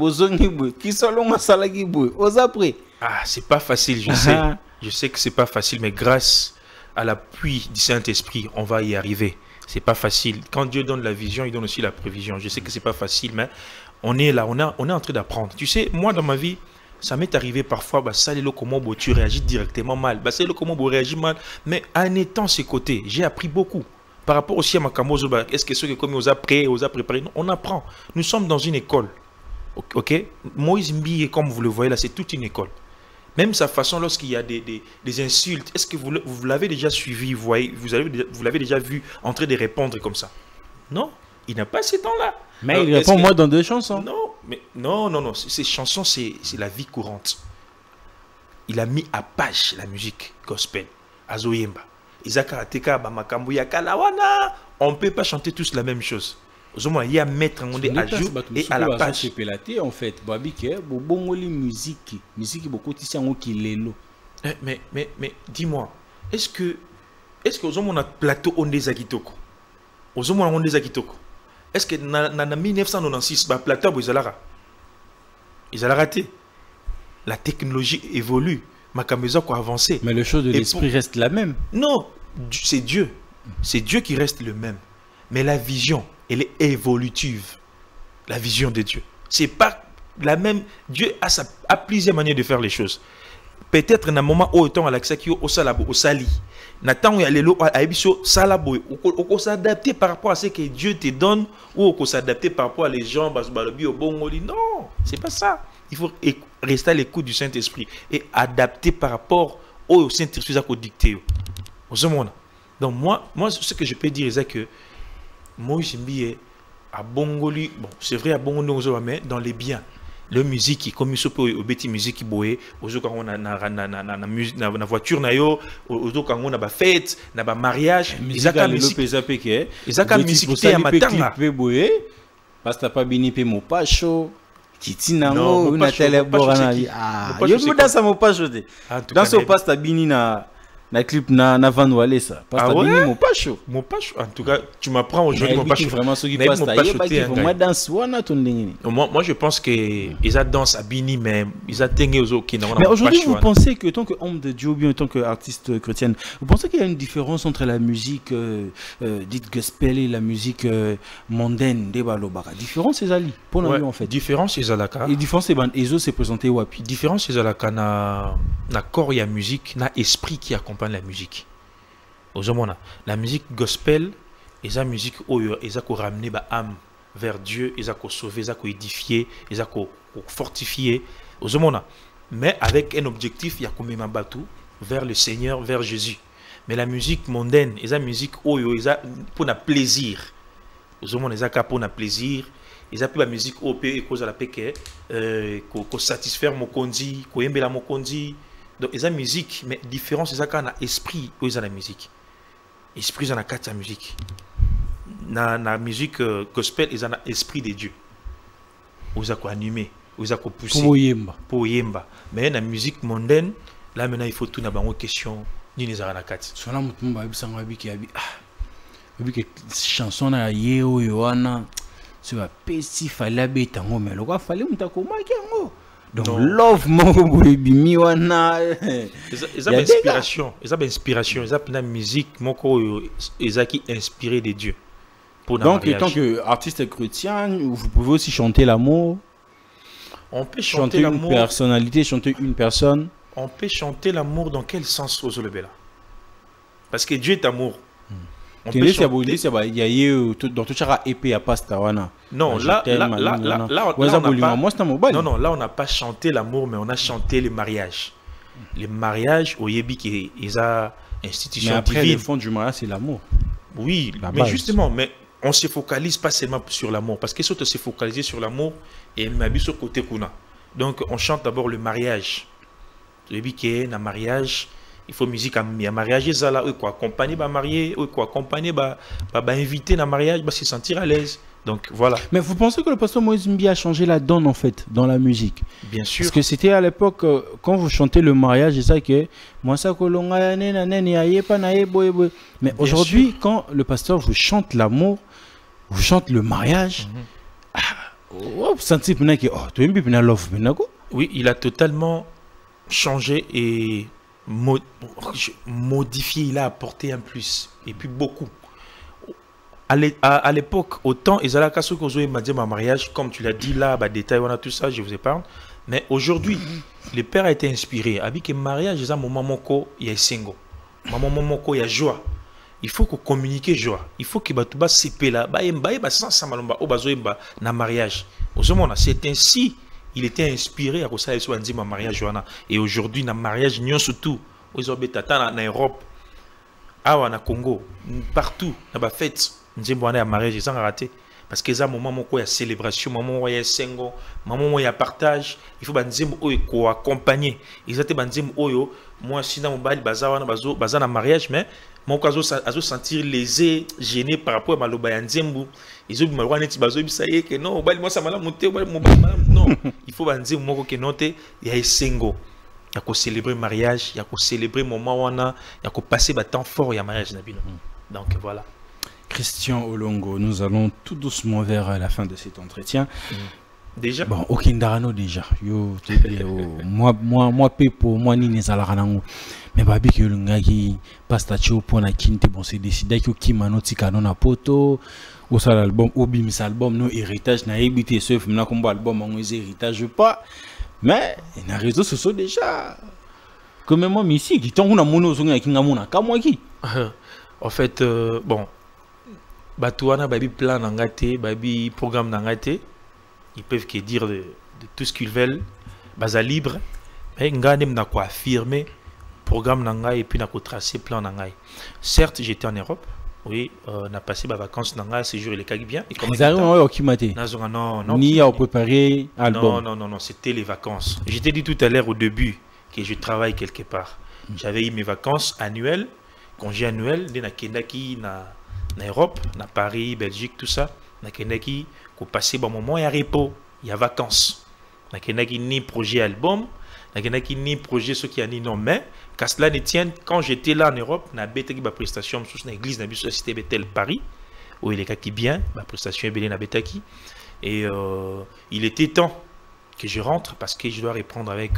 qui sont longs à Salaki, aux après. Ah, c'est pas facile, je sais. Je sais que c'est pas facile, mais grâce à l'appui du Saint-Esprit, on va y arriver. C'est pas facile. Quand Dieu donne la vision, il donne aussi la prévision. Je sais que c'est pas facile, mais on est là, on est en train d'apprendre. Tu sais, moi dans ma vie, ça m'est arrivé parfois, bah, ça les locomobo, tu réagis directement mal. Bah, ça les locomobo réagit mal, mais en étant ses côtés, j'ai appris beaucoup. Par rapport aussi à ma camozo, est-ce que ceux qui comme on a préparé, on apprend. Nous sommes dans une école. Ok? Moïse Mbie, comme vous le voyez là, c'est toute une école. Même sa façon, lorsqu'il y a des insultes, est-ce que vous l'avez déjà suivi, vous l'avez déjà vu en train de répondre comme ça? Non, il n'a pas ces temps-là. Mais il répond moi dans deux chansons. Non, mais non. Ces chansons, c'est la vie courante. Il a mis à page la musique gospel, Azoyemba. On ne peut pas chanter tous la même chose. Il y a mettre un à jour et à la page. En fait, musique beaucoup mais dis-moi, est-ce que on a plateau on des agitoko? Est-ce que en 1996 ba plateau ils ont raté? La technologie évolue. Ma caméra a avancé. Mais le chose de l'esprit reste la même. Non, c'est Dieu. C'est Dieu qui reste le même. Mais la vision, elle est évolutive. La vision de Dieu. C'est pas la même. Dieu a plusieurs manières de faire les choses. Peut-être dans un moment où on a l'accès au salabo, au sali. Nathan, il y a les lois à Ebiso, salabo. On s'adapter par rapport à ce que Dieu te donne ou on s'adapter par rapport à les gens, au bon. Non, c'est pas ça. Il faut rester à l'écoute du Saint-Esprit et adapter par rapport au Saint-Esprit à dicter. Donc moi, ce que je peux dire, c'est que Moïse Mbie à Bongoli, bon, c'est vrai à Bongoli, mais dans les biens. La musique, comme il peut au bêtis musique qui boue, aux autres quand on a na voiture na yo, aux autres quand on a ba fête, na ba mariage, ils a musique à matanga. Parce que pas bini pe mo pacho. Kitinango una tele borana ah yo muda sa mo pacho de dans ce passe ta bini na clip na Van Wale ça parce que bini mo pacho en tout cas tu m'apprends aujourd'hui mon pacho vraiment ce qui passe ta moi danse wana ton ndengini moi je pense que ils a danse à bini mais ils a tengu aux autres qui n'ont pas. Mais aujourd'hui vous pensez que tant que homme de Dieu ou bien tant que artiste chrétienne vous pensez qu'il y a une différence entre la musique dite gospel et la musique mondaine des balobara différence c'est ali pour nous en fait différence c'est alaka et différence c'est ezo s'est présenté wapi différence c'est alaka na corps ya musique na esprit qui accompagne la musique. La musique gospel, et la musique ils ont ramené ba âme vers Dieu, ils ont sauvé, ils ont édifié, ils ont fortifié. Mais avec un objectif, il y a comme un bateau vers le Seigneur, vers Jésus. Mais la musique mondaine, ils ont musique pour le plaisir. Ils ont pour le plaisir. Ils ont la musique et cause à la paix que satisfaire mon condi, que aimer la mon condi. Donc, ils ont la musique, mais différence, c'est ça esprit où ils ont la musique. Esprit, ils ont la carte de musique. Dans la musique gospel, ils ont l'esprit de Dieu. Ils ont animé, ils ont poussé. Pour yemba. Mais dans la musique mondaine, là maintenant, il faut tout avoir une question. Ni les arana carte. Sur la mouton, chanson na yeo yoana. Tu vas pési fallait habiter en haut, mais le gars fallait me t'accompagner en haut. Donc love mon baby wana ils ont inspiration ils ont la musique moko ils ont qui inspiré de Dieu pour donc en tant que artiste chrétien vous pouvez aussi chanter l'amour on peut chanter l'amour une personnalité chanter une personne On peut chanter l'amour dans quel sens, Ozolebela? Parce que Dieu est amour. On peut chanter... dans tout ça épée à pasta wana. Non, là, on n'a pas chanté l'amour, mais on a chanté le mariage. Le mariage, au Yébi, qui est une institution mais après, divine. le fond du mariage, c'est l'amour. Oui, mais justement, mais on ne se focalise pas seulement sur l'amour. Parce que si on se focaliser sur l'amour, et on a sur côté qu'on a. Donc, on chante d'abord le mariage. Au Yébi, qui est un mariage. Il faut musique à mariage, ça là, quoi, accompagner, marier, quoi, accompagner, inviter dans mariage, se sentir à l'aise. Donc voilà. Mais vous pensez que le pasteur Moïse Mbie a changé la donne en fait dans la musique? Bien sûr. Parce que c'était à l'époque quand vous chantez le mariage, c'est ça que moi ça mais aujourd'hui quand le pasteur vous chante l'amour, vous chante le mariage, vous sentez que oui, il a totalement changé et modifié, il a apporté un plus et puis beaucoup. À l'époque, autant Ezala Kasuko Zoé m'a dit ma mariage, comme tu l'as dit là, détail, on a tout ça, je vous épargne. Mais aujourd'hui, le père a été inspiré. Avec le mariage, il y a maman moko, il y a single. Maman moko, il y a joie. Il faut qu'on communique joie. Il faut que tu vas s'épée là, sans malomba, au bazoemba, na mariage. C'est ainsi. Il était inspiré à ça, il dit ma mariage, et aujourd'hui, na mariage, nous surtout, aux Tata en Europe, en Congo, partout, dans la fête, nous avons un mariage, ils ont raté. Parce que ça, moment où il y a célébration, moment où il y a single, moment où il y a partage, il faut qu'on accompagner. Ils ont dit, moi, si dans mon bal, bazar un mariage, mais mon cas, je sentir lésé, gêné par rapport à ma lobayanzembu. Ils ont dit, que non, moi, ça m'a monté, non. Il faut dire, moi, que non, il y a un single. Il y a célébrer le mariage, il y a célébrer le moment où on a, il y a passer le temps fort, il y a mariage. Donc voilà. Christian Olongo, nous allons tout doucement vers la fin de cet entretien. Déjà? Bon, au Kindarano déjà. Moi, Pepo, moi, Nini Zalaranango. Mais Babi, que le gars qui passe à Tcho pour la Kinte, bon, c'est décidé que Kimano Tikano na poto, ou ça l'album, ou bim, ça album, nous, héritage, n'a évité ce film, n'a combat album, on héritage pas. Mais, il y a réseaux sociaux déjà. Comme même ici, qui t'ont un mono, qui n'a mon moi qui. En fait, bon. Batouana, baby plan n'engate, baby programme n'engate, ils peuvent que dire de tout ce qu'ils veulent, basa libre, mais n'ganem n'a quoi affirmer, programme n'engaye et puis n'a quoi tracer plan n'engaye. Certes, j'étais en Europe, oui, on a passé ma vacances n'engaye, ces jours les cagues bien. Ils arrivent au Kimate. Non, ni à préparer album. Non, c'était les vacances. Je t'ai dit tout à l'heure au début que je travaille quelque part. J'avais eu mes vacances annuelles, congé annuel, de Kendaki na en Europe, en Paris, Belgique, tout ça, on a passé bon moment, il y a repos, il y a vacances. On a ni projet album, on a ni projet ce qui a ni non, mais qu'à cela ne tienne, quand j'étais là en Europe, on a bêté ma prestation sous l'église de la société Bethel Paris, où il est qui bien, ma prestation est belle na Betaki, et il était temps que je rentre parce que je dois reprendre avec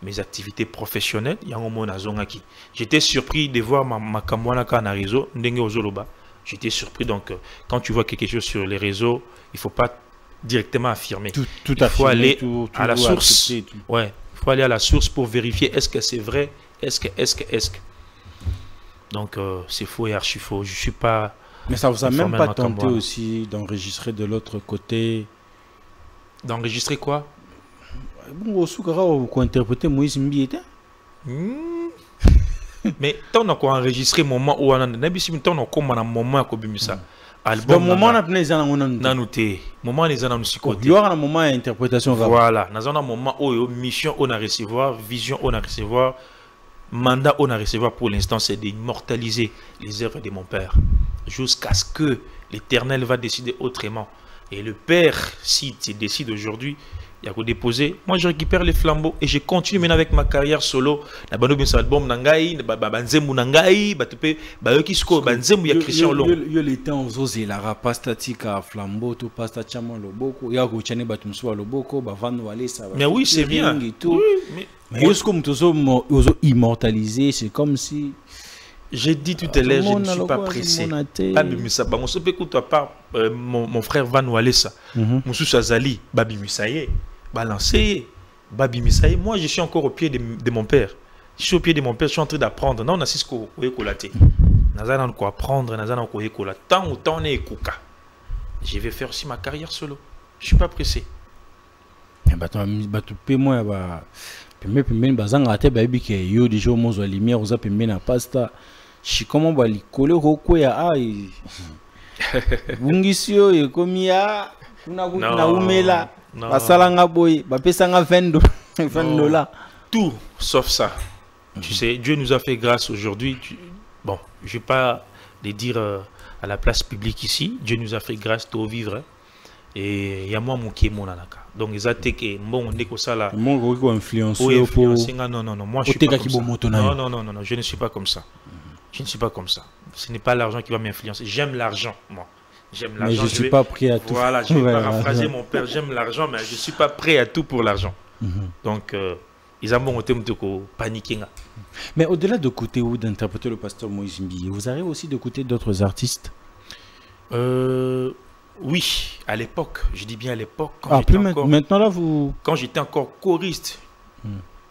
mes activités professionnelles. Il y a un moment j'étais surpris de voir ma kamwanaka na réseau, ndenge ozoloba. J'étais surpris, donc quand tu vois quelque chose sur les réseaux, il ne faut pas directement affirmer. Il faut aller à la source. Ouais, il faut aller à la source pour vérifier est-ce que c'est vrai, est-ce que. Donc c'est faux et archi faux. Je suis pas. Mais ça vous a même pas tenté aussi d'enregistrer de l'autre côté? D'enregistrer quoi? Bon, au Soukara, vous interprétez Moïse Mbie était? Mais tant qu'on a enregistré moment où on a n'habitude tant qu'on a un moment qu'on bimisa ça album moment on a plein na noté moment les ana nous côté il y aura un moment interprétation voilà dans un moment où mission on a recevoir vision on a recevoir mandat on a recevoir pour l'instant c'est d'immortaliser les œuvres de mon père jusqu'à ce que l'Éternel va décider autrement et le père si tu décides aujourd'hui il y a déposer. Moi, je récupère les flambeaux et je continue maintenant avec ma carrière solo. La bande de album nangai, banzemu nangai, batupé, bayokisko, banzemu ya Christian Long. Yo l'été en zozé la rapastatika flambeau, tout pasta chama loboko, ya ko chane batumswa loboko, bavan wale ça. Mais oui, c'est bien. Mais est-ce comme tous ozo immortalisé, c'est comme si j'ai dit tout à l'heure, je ne suis pas pressé. Babi Musa, on se peut écouter à part mon frère Van Walesa, Moussou Azali, Babi Musaye. Balancer, Babimisaï, moi je suis encore au pied de mon père. Je suis au pied de mon père, je suis en train d'apprendre. Non, on a ce qu'on écolaté. Nazana quoi apprendre, nazana quoi écolater. Tant ou tant on est écouka. Je vais faire aussi ma carrière solo. Je suis pas pressé. Tu moi pembeni bazanga te bayebi ke yo déjà mozwa lumière oza pembeni na pasta shikoma balikole kokwea bungisi oyo ekomi ya kuna umela basalanga boye bapesanga 20 $20. Tout sauf ça. Tu sais, Dieu nous a fait grâce aujourd'hui. Bon, je vais pas le dire à la place publique ici. Dieu nous a fait grâce de vivre. Et il y a moi qui est mon anaka. Donc ils ont que bon on est comme ça là. Mon qui influencer non, moi je suis pas comme ça. Non, je ne suis pas comme ça. Je ne suis pas comme ça. Ce n'est pas l'argent qui va m'influencer. J'aime l'argent, moi. J'aime l'argent. Mais je suis pas prêt à tout. Voilà, je vais paraphraser mon père. J'aime l'argent, mais je suis pas prêt à tout pour l'argent. Donc ils ont bon de paniquer. Mais au-delà de côté ou d'interpréter le pasteur Moïse Mbiye, vous arrivez aussi de côté d'autres artistes? Oui, à l'époque, je dis bien à l'époque. Maintenant là, quand j'étais encore choriste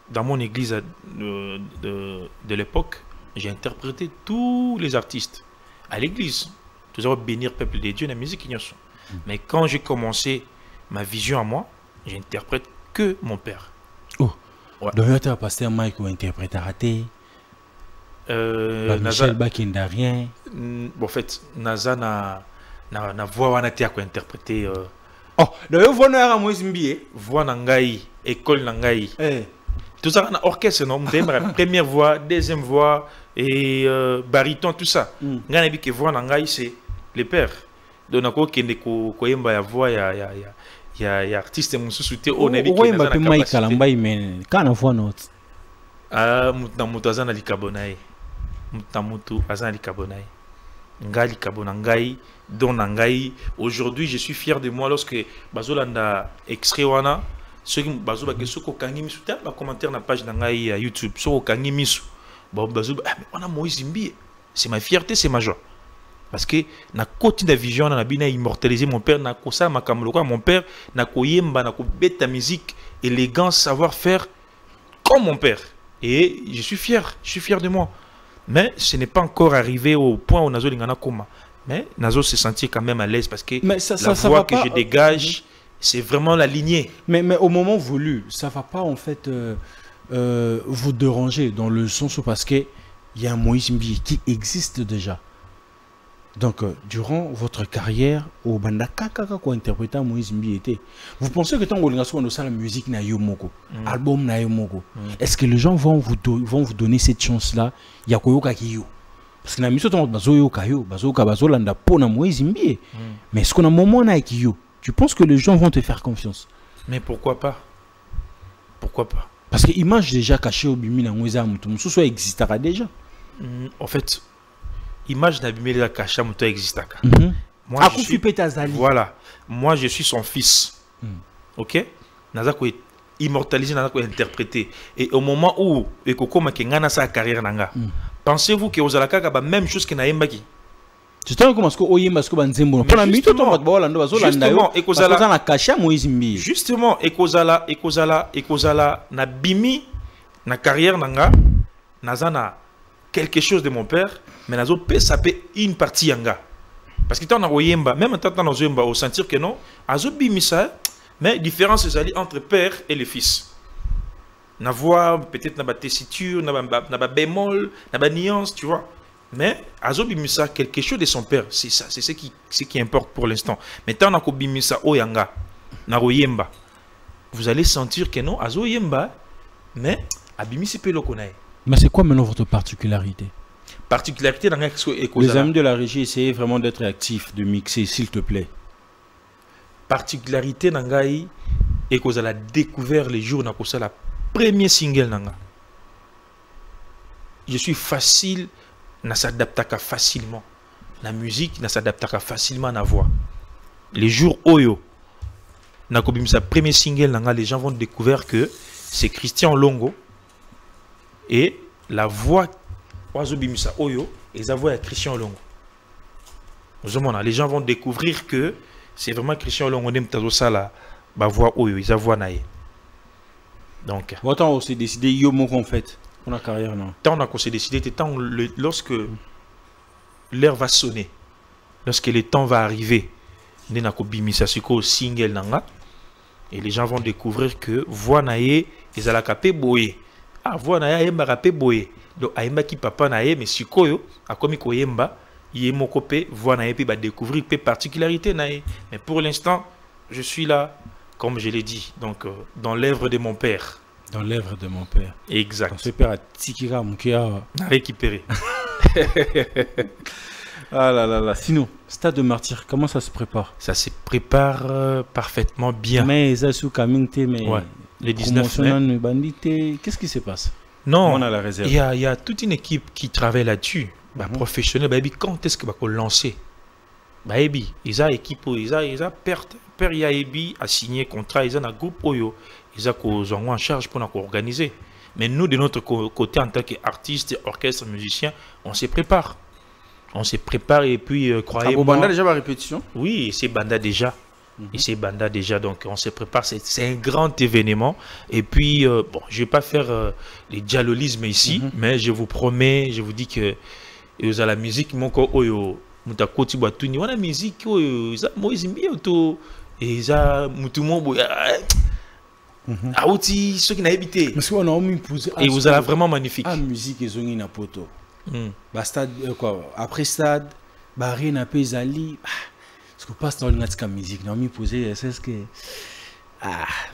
dans mon église de l'époque, j'ai interprété tous les artistes à l'église. Tous à bénir le peuple de Dieu, la musique. Mais quand j'ai commencé ma vision à moi, j'interprète que mon père. Oh, ouais. Donc tu as pasteur Mike ou interprète à raté. Michel Bakinda rien. En fait, Naza na voix wana te ko interpréter oh le voix na Moïse Mbiye voix na ngai école na ngai tout ça na orchestre non première voix deuxième voix et baryton tout ça ngana bi que voix na ngai c'est le père donc nako kende ko yemba ya voix ya artiste mususu te on a bi que na Mike Kalambai men kana voix note mutu azana likabonai mutu azana likabonai ngali kabonangai don nangai. Aujourd'hui je suis fier de moi lorsque bazolanda extrait wana ceux qui bazoba que soko kangi misu ta ba commentaire na page nangai YouTube soko kangi misu ba bazoba on a Moïse Mbiye, c'est ma fierté, c'est ma joie parce que na côté de vision na bina immortaliser mon père na kosa makamlo kwa mon père na koyemba na ko beta musique élégance savoir faire comme mon père et je suis fier de moi. Mais ce n'est pas encore arrivé au point où Nazo Lingana Koma. Mais Nazo se sentit quand même à l'aise parce que la voix que je dégage, c'est vraiment la lignée. Mais au moment voulu, ça ne va pas en fait vous déranger dans le sens où parce qu'il y a un Moïse Mbiye qui existe déjà. Donc, durant votre carrière, au Bandakaka, quoi interpréter Moïse Mbiye était. Vous pensez que tant que vous avez la musique na yomoko, album na yomoko, est-ce que les gens vont vous donner cette chance-là? Il y a quoi kiyo? Parce que la mission de bazoyo kayo, bazoka bazolanda pour na Moïse Mbiye. Mais est-ce qu'on a un moment na kiyo? Tu penses que les gens vont te faire confiance? Mais pourquoi pas? Pourquoi pas? Parce que l'image déjà cachée au bimi na Moïse Mbiye, soit existera déjà. En fait. Image d'abîmer la cacha moto existe. Moi je suis voilà, moi je suis son fils. OK? Naza ko immortaliser, naza ko interpréter et au moment où ekoko makengana sa carrière nanga. Pensez-vous que ozalaka ka ba même chose que na yembaki? Justement comment est-ce que oyemba est-ce que banzembo pour la minute to ba bolanda bazolanda yo ekozala na cacha Moïse Mbiye. Justement ekozala na bimi na carrière nanga naza na quelque chose de mon père, mais nazo peut saper une partie yanga. Parce que tant oyemba, même tant dans oyemba, au sentir que non, azo bimisa, mais différence c'est entre père et le fils. Na voix peut-être na ba tessiture, na ba bémol, na ba nuance, tu vois. Mais azo bimisa quelque chose de son père, c'est ça, c'est ce qui importe pour l'instant. Mais tant na ko bimisa oyanga, na oyemba, vous allez sentir que non, azo yemba, mais abimisi pe lokonae. Mais c'est quoi maintenant votre particularité? Particularité dans les amis de la régie, essayez vraiment d'être actifs, de mixer, s'il te plaît. Particularité dans Gaï, et que vous avez découvert les jours dans la premier single nanga. Je suis facile, na s'adapter facilement. La musique, na s'adapter facilement à la voix. Les jours Oyo, na kobim sa premier single nanga, les gens vont découvrir que c'est Christian Longo. Et la voix Wazobimisa Oyo et la voix à Christian Longo. Les gens vont découvrir que c'est vraiment Christian Longo la voix Oyo, ils voix naïe. Donc, Autant on s'est décidé, yo, mon qu'on fait pour la carrière, non? tant on s'est décidé, lorsque l'heure va sonner, lorsque le temps va arriver, single nanga, et les gens vont découvrir que voix nae ils allaient capé boye. Ah, voix nae yemba capé boye. Donc aimba qui papa nae mais sikoyo a komi ko yemba yemo kopé voix nae puis va découvrir peu particularité nae. Mais pour l'instant, je suis là comme je l'ai dit, donc dans l'œuvre de mon père. Dans l'œuvre de mon père. Exact. Son père a Tikira Moukia. Récupéré. Ah là là là. Sinon, Stade de Martyr, comment ça se prépare? Ça se prépare parfaitement bien. Mais ça sous Kamingte, mais ouais. Les 19 mai. Qu'est-ce qui se passe? Non, on a la réserve. Il y a toute une équipe qui travaille là-dessus. Professionnel, quand est-ce que va lancer? Ils ont équipe, ils ont perte. Père Yaebi a signé contrat, ils ont un groupe Oyo, ils ont en charge pour nous organiser. Mais nous, de notre côté, en tant qu'artistes, orchestre, musiciens, on se prépare. On se prépare et puis croyez-moi. Banda déjà la répétition? Oui, c'est Banda déjà. Et c'est Banda déjà, donc on se prépare. C'est un grand événement. Et puis, bon, je ne vais pas faire les dialolismes ici, mais je vous promets, je vous dis que vous avez la musique, mon corps, mutakoti batuni wana musique za Moïse Mbioto et za mutumo auti ceux qui n'a habité parce qu'on a mis posé et vous allez vraiment magnifique la musique ils ont une poto stade quoi après stade barré na pezali parce que passe dans la musique n'a mis posé c'est ce que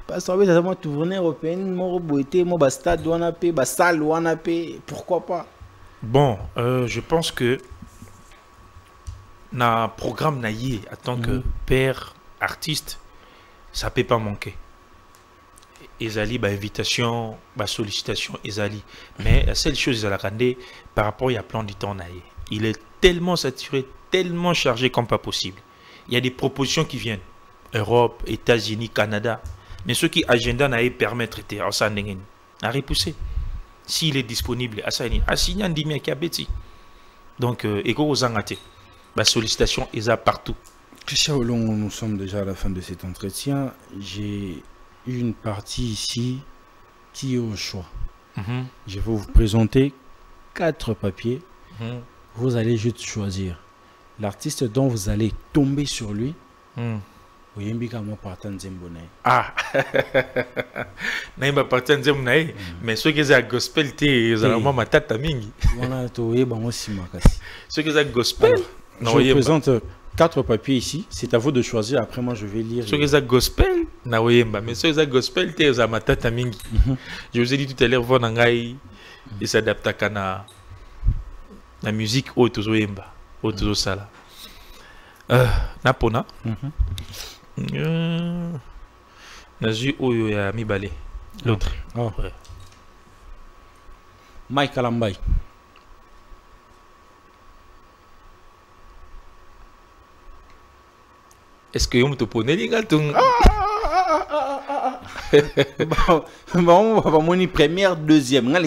parce que ça va tourner européenne mon beauté mon stade wana pe ba salle wana pe pourquoi pas. Bon, je pense que na programme naïe en tant que père artiste, ça peut pas manquer. Ezali ba invitation, ba sollicitation ezali. Mais la seule chose à la rendre par rapport à plan du temps naïe, il est tellement saturé, tellement chargé comme pas possible. Il y a des propositions qui viennent, Europe, États-Unis, Canada, mais ceux qui agenda naïe permettre de à repousser. S'il est disponible, à signer un dimi à Beti. Donc, égo aux angate. La sollicitation est là partout. Christian, nous sommes déjà à la fin de cet entretien. J'ai une partie ici qui est au choix. Je vais vous présenter 4 papiers. Vous allez juste choisir l'artiste dont vous allez tomber sur lui. Ah, naïba partant nzemnaï, mais ceux qui ont gospel t'es vraiment ma tata mingi. Ceux qui ont gospel. Je vous présente 4 papiers ici. C'est à vous de choisir. Après moi, je vais lire. Ceux qui ont gospel, na oyemba, mais ceux qui ont gospel t'es ma tata mingi. Je vous ai dit tout à l'heure, voir nangai, il s'adapte à la musique auto oyemba, auto sala. Napona. Nazu Oyo ya Mibale. L'autre. Oh. Ouais. Mike Alambay. Est-ce que vous te prenez les gars? Bon, on va première, deuxième.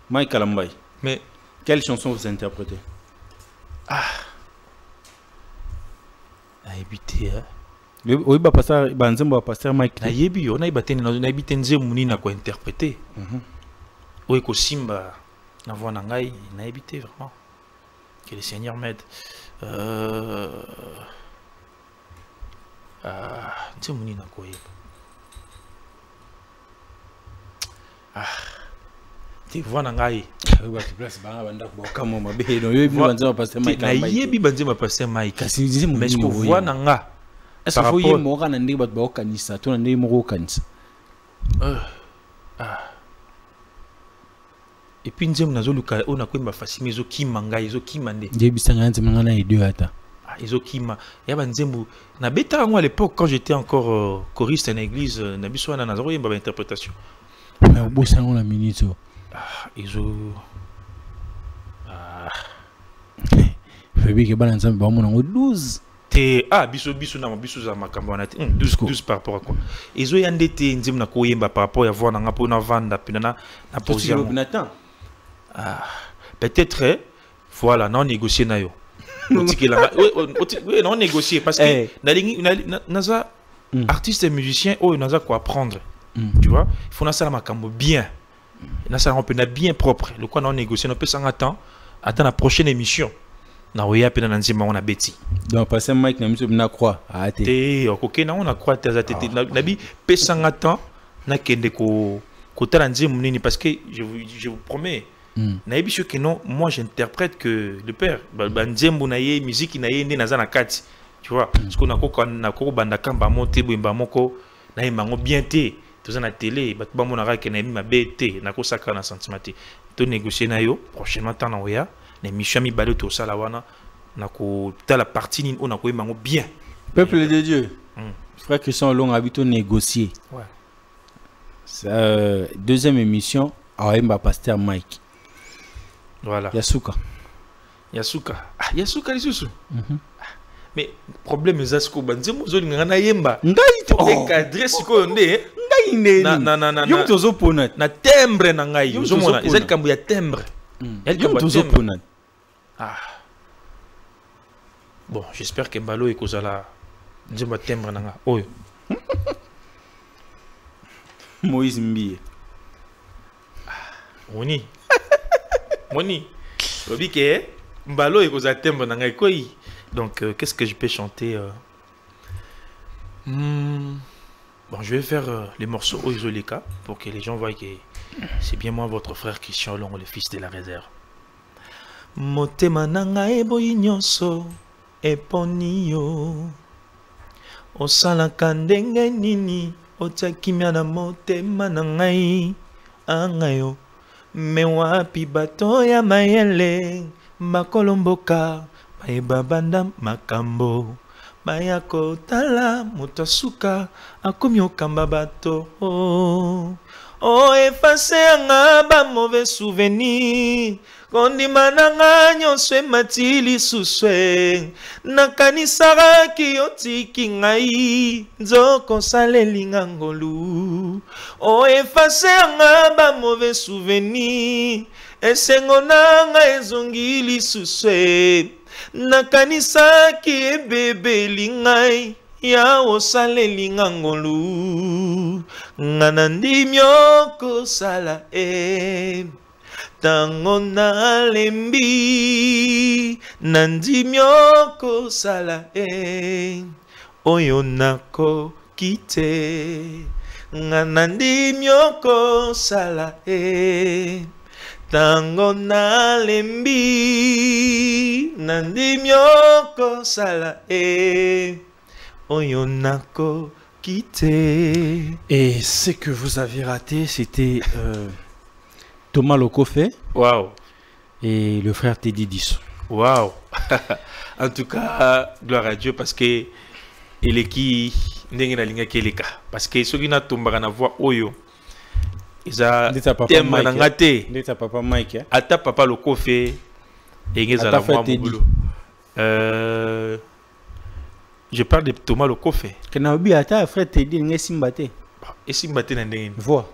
Mike Alambay. Mais quelle chanson vous interprétez? Habité oui bah pasteur banzembo pasteur Mike na yebi on a ibate na ibite nzemu na ko interpréter oui ko simba na voix na ngai na ibite vraiment que le Seigneur m'aide nzemu na ko yeba ti voix na ngai oui tu place ba banda ko kamo mabe no yebi banzembo pasteur Mike na yebi banzembo pasteur Mike kasi dize mais ko voix na nga est-ce que vous voyez moi na ndeba ba kanisa to na ndeba mo kanisa et puis nzemu nazo luka ona kwemba fasimi zo kimanga izo kimande ndebisanga nzemu ngana idio ata izo kima ya banzembu na beta moi à l'époque quand j'étais encore choriste en église na biso na nazo yemba ba interprétation mais au bout ça on la minute izo Fabi ke bana nzambe ba mona 12 biso na biso za makambo na 12 par rapport à quoi izo yande te nzemu na ko yemba par rapport ya voir na ngapo na vanda pina na position peut-être voilà non négocier na yo oui non négocier parce que naza artiste et musicien, oh, il a quoi apprendre. Tu vois, il faut ça la bien. On peut bien propre. Le quoi on négocie, on peut s'en attendre la prochaine émission. Na oya pe na nzima on a beti. Donc passer Mike na miso na croix a été. OK na on a croix ta tete na bi pe s'en attendre na kende ko tala nzima nini parce que je vous promets. Na yebi que non, moi j'interprète que le père ba nzembo na ye musique na ye ndi na za na kati. Tu vois, parce qu'on a na ko banda kamba monter bemba moko na ye mango bien té. Tout na télé ba ba mona ka na ma BT na ko saka na sentiment té. To négocier na yo prochainement temps na oya. Les missions mi balé tout ça là wana na ko ta la partie ni on a ko mango bien. Peuple de Dieu. Frère Christian Long habite négocier. Ouais. Deuxième émission à pasteur Mike. Voilà. Yasuka. Ah, Yasuka les sous. Mais problème est ce que banzemo zo ngana yemba. Ngai to encadrer siko ndé. Ngai ne. Na. Yo tozo pona. Na timbre na ngai. Yo mona, ezali kambu ya timbre. Ah. Bon, j'espère que Mbalo est kozala nzemba timbre nanga. Oyo. Moïse Mbie. Moni. Obi ke Mbalo est kozala timbre nanga koi. Donc qu'est-ce que je peux chanter Bon, je vais faire les morceaux Oizoleka pour que les gens voient que c'est bien moi votre frère Christian Long, le fils de la réserve. Motema nanga eboyi nyonso eponi yo osalaka ndenge nini otia kimia na motema na ngai anga yo me wapi bato ya mayele bakolomboka bayeba banda makambo baya kotala moto asuka akomi okamba bato oh efase anga ba mauvais souvenir kondima nanga nyonso emati lisuswe nakanisaka otiki ngai nzoko salelinga ngolu o efase anga ba mauvais souvenir esengo nanga ezongi lisuswe nakanisaki ebebeli ngai ya osalelinga ngolu ngana ndimi okosala tango nalembi nandimi okosala oyo nakoki te ngana ndimi okosala tango nalembi nandimi okosala oyo nakoki te. Et ce que vous avez raté, c'était Thomas Lokofé. Waouh. Et le frère Teddy Disso. Waouh. En tout cas, gloire à Dieu parce que il est qui ndenge na linga keleka parce que soki na tombaka na voix oyo eza tema na ngate ndeta papa Mike ata papa Lokofé engeza la voix mobulu. Je parle de Thomas Lokofé. Kenaobi ata frère Teddy ngesimbate. Esimbate na ndenge. Voix.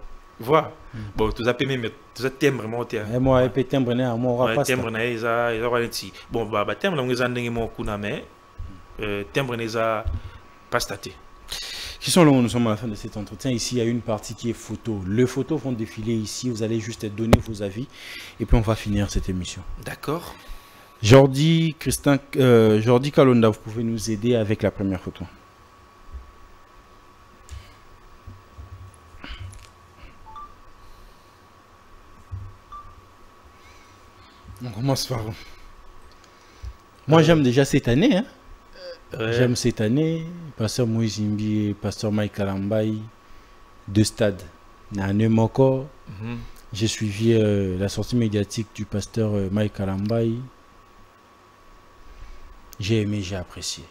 Bon, tout ça peut même tout ça timbre monter. Et moi peut timbre na moi pas. Timbre na eza waleti. Bon bah timbre na ngeza ndenge mo kuna mais timbre na eza pas staté. Qui sont là, nous sommes à la fin de cet entretien. Ici, il y a une partie qui est photo. Les photos vont défiler ici. Vous allez juste donner vos avis. Et puis, on va finir cette émission. D'accord. Jordi Kalonda, vous pouvez nous aider avec la première photo. On commence par où? Moi, j'aime déjà cette année. Hein? J'aime cette année. Pasteur Moïse Mbie et Pasteur Mike Kalambayi, deux stades. J'ai suivi la sortie médiatique du Pasteur Mike Kalambayi. J'ai aimé, j'ai apprécié.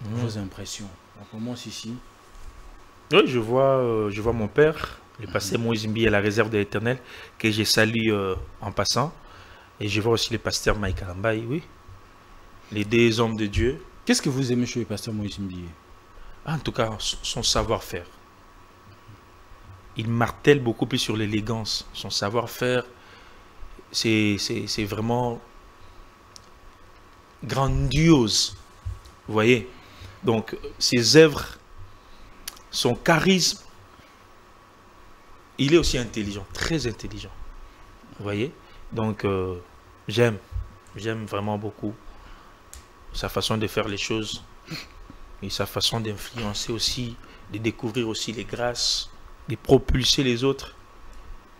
Vos impressions. On commence ici. Oui, je vois mon père, le Pasteur Moïse Mbie à la réserve de l'Éternel, que j'ai salué en passant. Et je vois aussi le Pasteur Mike Kalambayi, oui. Les deux hommes de Dieu. Qu'est-ce que vous aimez chez le Pasteur Moïse Mbie? En tout cas, son savoir-faire. Il martèle beaucoup plus sur l'élégance. Son savoir-faire, c'est vraiment grandiose. Vous voyez? Donc, ses œuvres son charisme. Il est aussi intelligent, très intelligent. Vous voyez? Donc, j'aime vraiment beaucoup sa façon de faire les choses et sa façon d'influencer aussi, de découvrir aussi les grâces, de propulser les autres.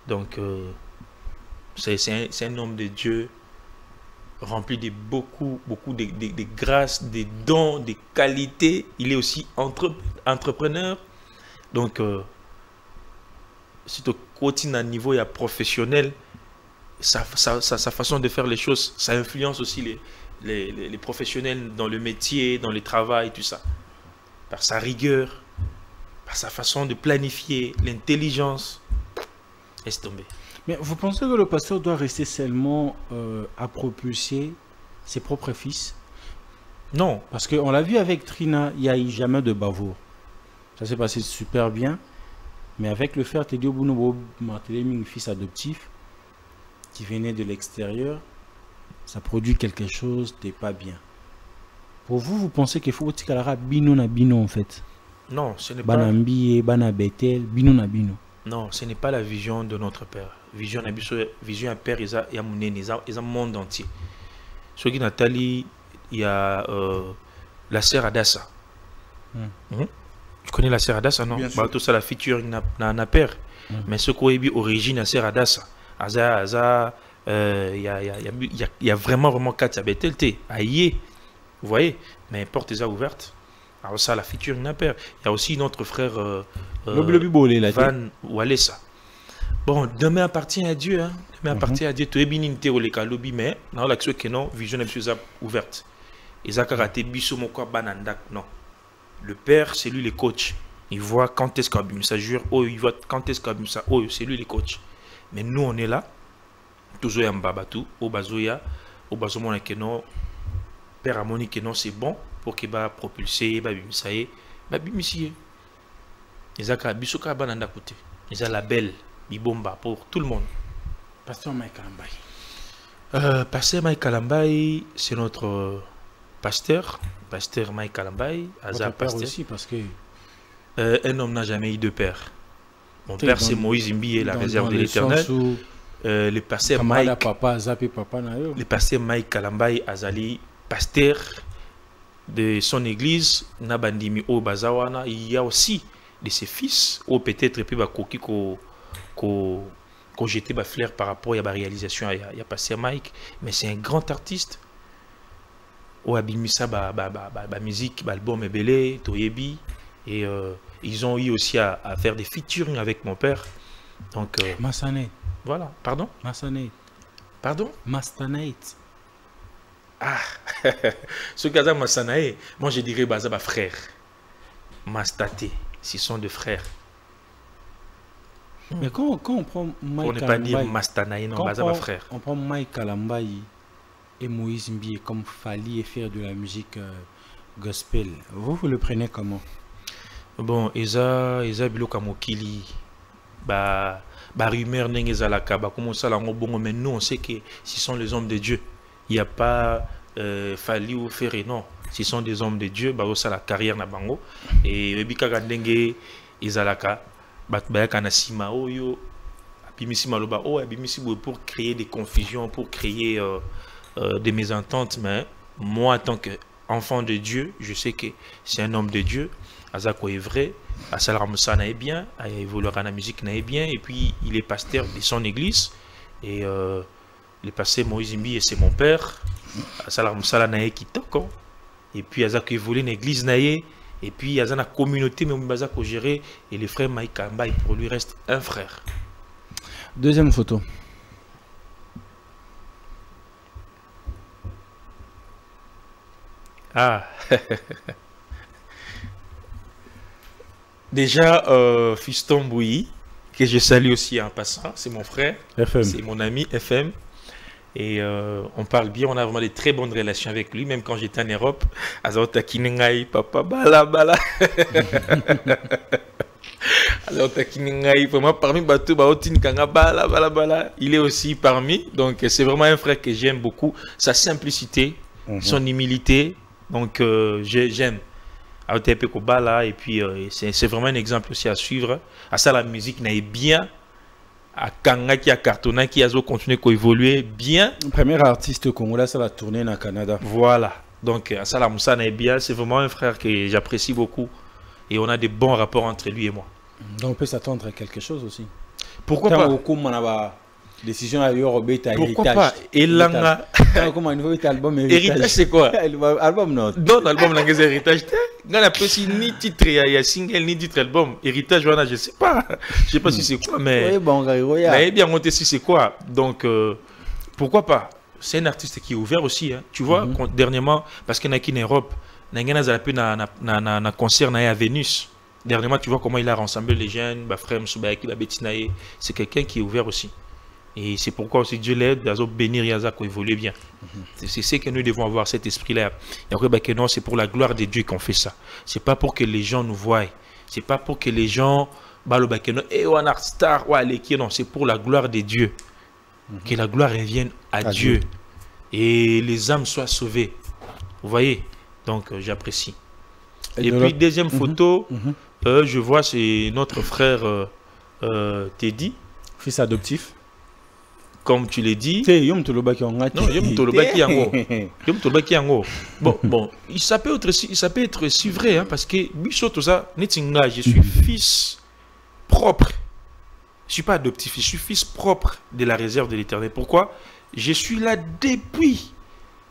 Donc, c'est un homme de Dieu rempli de beaucoup de grâces, des dons, des qualités. Il est aussi entrepreneur. Donc, c'est au quotidien niveau et professionnel, sa façon de faire les choses, ça influence aussi les professionnels dans le métier, dans le travail, tout ça. Par sa rigueur, par sa façon de planifier, l'intelligence. Laisse tomber. Mais vous pensez que le pasteur doit rester seulement à propulser ses propres fils? Non. Parce qu'on l'a vu avec Trina, il n'y a eu jamais de bavoure. Ça s'est passé super bien. Mais avec le frère Tedio Bounobo Martelemi, fils adoptif, qui venait de l'extérieur, ça produit quelque chose de pas bien. Pour vous, vous pensez qu'il faut que la bino na bino en fait? Non, ce n'est pas. Banambi, Banabetel, bino na bino. Non, ce n'est pas la vision de notre Père. Vision à Père, il y a un monde entier. Ce qui Nathalie, il y a la sœur Adassa. Tu connais la sœur Adassa, non? Bah, tout ça, la feature n'a père. Mais ce qu'on est origine la sœur Adassa. Il y a vraiment 4 abetelte. Aïe. Vous voyez? Mais porte est ouverte. Alors ça, la feature n'a père. Il y a aussi notre frère Van Walesa. Bon, demain appartient à Dieu. Hein? Demain appartient à Dieu. Tu es bien intérêt le lobby, mais dans l'action que non, vision est ouverte. Et ça karaté biso moko banandak non. Le père, c'est lui le coach. Il voit quand est-ce qu'il ça jure. Oh, il voit quand est-ce qu'il ça. Oh, c'est lui le coach. Mais nous, on est là. Toujours en babatu. Au bazoya. Au bazomona que non. Père Amoni que non, c'est bon. Pour qu'il va propulser. Va bimisaye. Va bimisaye. Ils ont biso ka bananda côté. Ils ont la belle. Bibomba pour tout le monde. Pasteur Mike Kalambay. Pasteur Mike Kalambay, c'est notre pasteur. Pasteur Mike Kalambay. Votre père aussi, parce que... un homme n'a jamais eu de père. Mon père, c'est Moïse Mbié, la réserve de l'Éternel. Le pasteur Mike... Le pasteur Mike Kalambay Azali, pasteur de son église, Nabandimi O Bazawana. Il y a aussi de ses fils, ou peut-être qu'on jetait ma fleur par rapport à la réalisation. Il y a pasteur Mike, mais c'est un grand artiste. Ou abimisa ba musique, album ebele, toyebi, et ils ont eu aussi à faire des featuring avec mon père. Donc Massanet. Voilà, pardon. Massanet. Pardon. Mastanet. Ah, ce gars Massanae, moi je dirais baza ba frère. Mastaté, ce sont deux frères. Mais quand on prend Mike, on ne pas dire Mastanae, non, baza ba frère. On prend Mike Kalambay et Moïse Mbié comme Fali et faire de la musique gospel. Vous le prenez comment? Bon, Eza biloka mokili ba rumeur n'enge zalaka ba comment ça la bon, mais nous on sait que ce sont les hommes de Dieu. Il n'y a pas Fali ou Ferré, non. Ce sont des hommes de Dieu, ba ça la carrière na bango et bika gandenge ezalaka ba kana sima oyo abimisi maloba o abimisi pour créer des confusions, pour créer des mésententes, mais moi en tant qu'enfant de Dieu, je sais que c'est un homme de Dieu. Azako est vrai, Asalaramoussa n'est bien, évoluera dans la musique n'est bien, et puis il est pasteur de son église, et le pasteur Moïse Mbi, c'est mon père, Asalaramoussa n'est qui toko, et puis Azako évolue dans l'église naïe, et puis Azana communauté, mais Azako géré, et le frère Mike Kalambay pour lui reste un frère. Deuxième photo. Ah, déjà, Fiston Bouilly, que je salue aussi en passant, c'est mon frère, c'est mon ami FM, et on parle bien, on a vraiment de très bonnes relations avec lui, même quand j'étais en Europe, Azota Kinengai, papa, bala, bala. Azota Kinengai, vraiment parmi Batou, Baotin Kanga, bala, bala, bala, il est aussi parmi, donc c'est vraiment un frère que j'aime beaucoup, sa simplicité, son humilité. Donc j'aime. Et puis, c'est vraiment un exemple aussi à suivre. À ça, la musique n'est bien. À Kanga qui a cartonné, qui a continué à évoluer bien. Premier artiste congolais, ça va tourner au Canada. Voilà. Donc, à ça, la Moussa n'est bien. C'est vraiment un frère que j'apprécie beaucoup. Et on a des bons rapports entre lui et moi. Donc, on peut s'attendre à quelque chose aussi. Pourquoi pas? Décision à héritage. Pourquoi pas? Elanga. Comment il faut album héritage, c'est quoi? Album non. Non, l'album n'a pas héritage. On a ni titre, il y a single, ni titre album. Héritage, voilà, je sais pas. Je sais pas si c'est quoi, mais. Oui, bon, mais bien monté si c'est quoi. Donc, pourquoi pas? C'est un artiste qui est ouvert aussi. Hein. Tu vois, dernièrement, parce qu'il y en a qui en Europe, il y a un concert à Vénus. Dernièrement, tu vois comment il a rassemblé les jeunes, frère Msoubaki, Betinaye. C'est quelqu'un qui est ouvert aussi. Et c'est pourquoi aussi Dieu l'aide à bénir Yaza pour évoluer bien. C'est ce que nous devons avoir, cet esprit-là. Et non, c'est pour la gloire de Dieu qu'on fait ça. C'est pas pour que les gens nous voient. C'est pas pour que les gens non, c'est pour la gloire de Dieu. Que la gloire revienne à Dieu. Et les âmes soient sauvées. Vous voyez? Donc j'apprécie. Et puis deuxième photo, je vois c'est notre frère Teddy. Fils adoptif. Comme tu l'as dit. Non, Bon, ça peut être si vrai, hein, parce que je suis fils propre. Je ne suis pas adoptif, je suis fils propre de la réserve de l'Éternel. Pourquoi? Je suis là depuis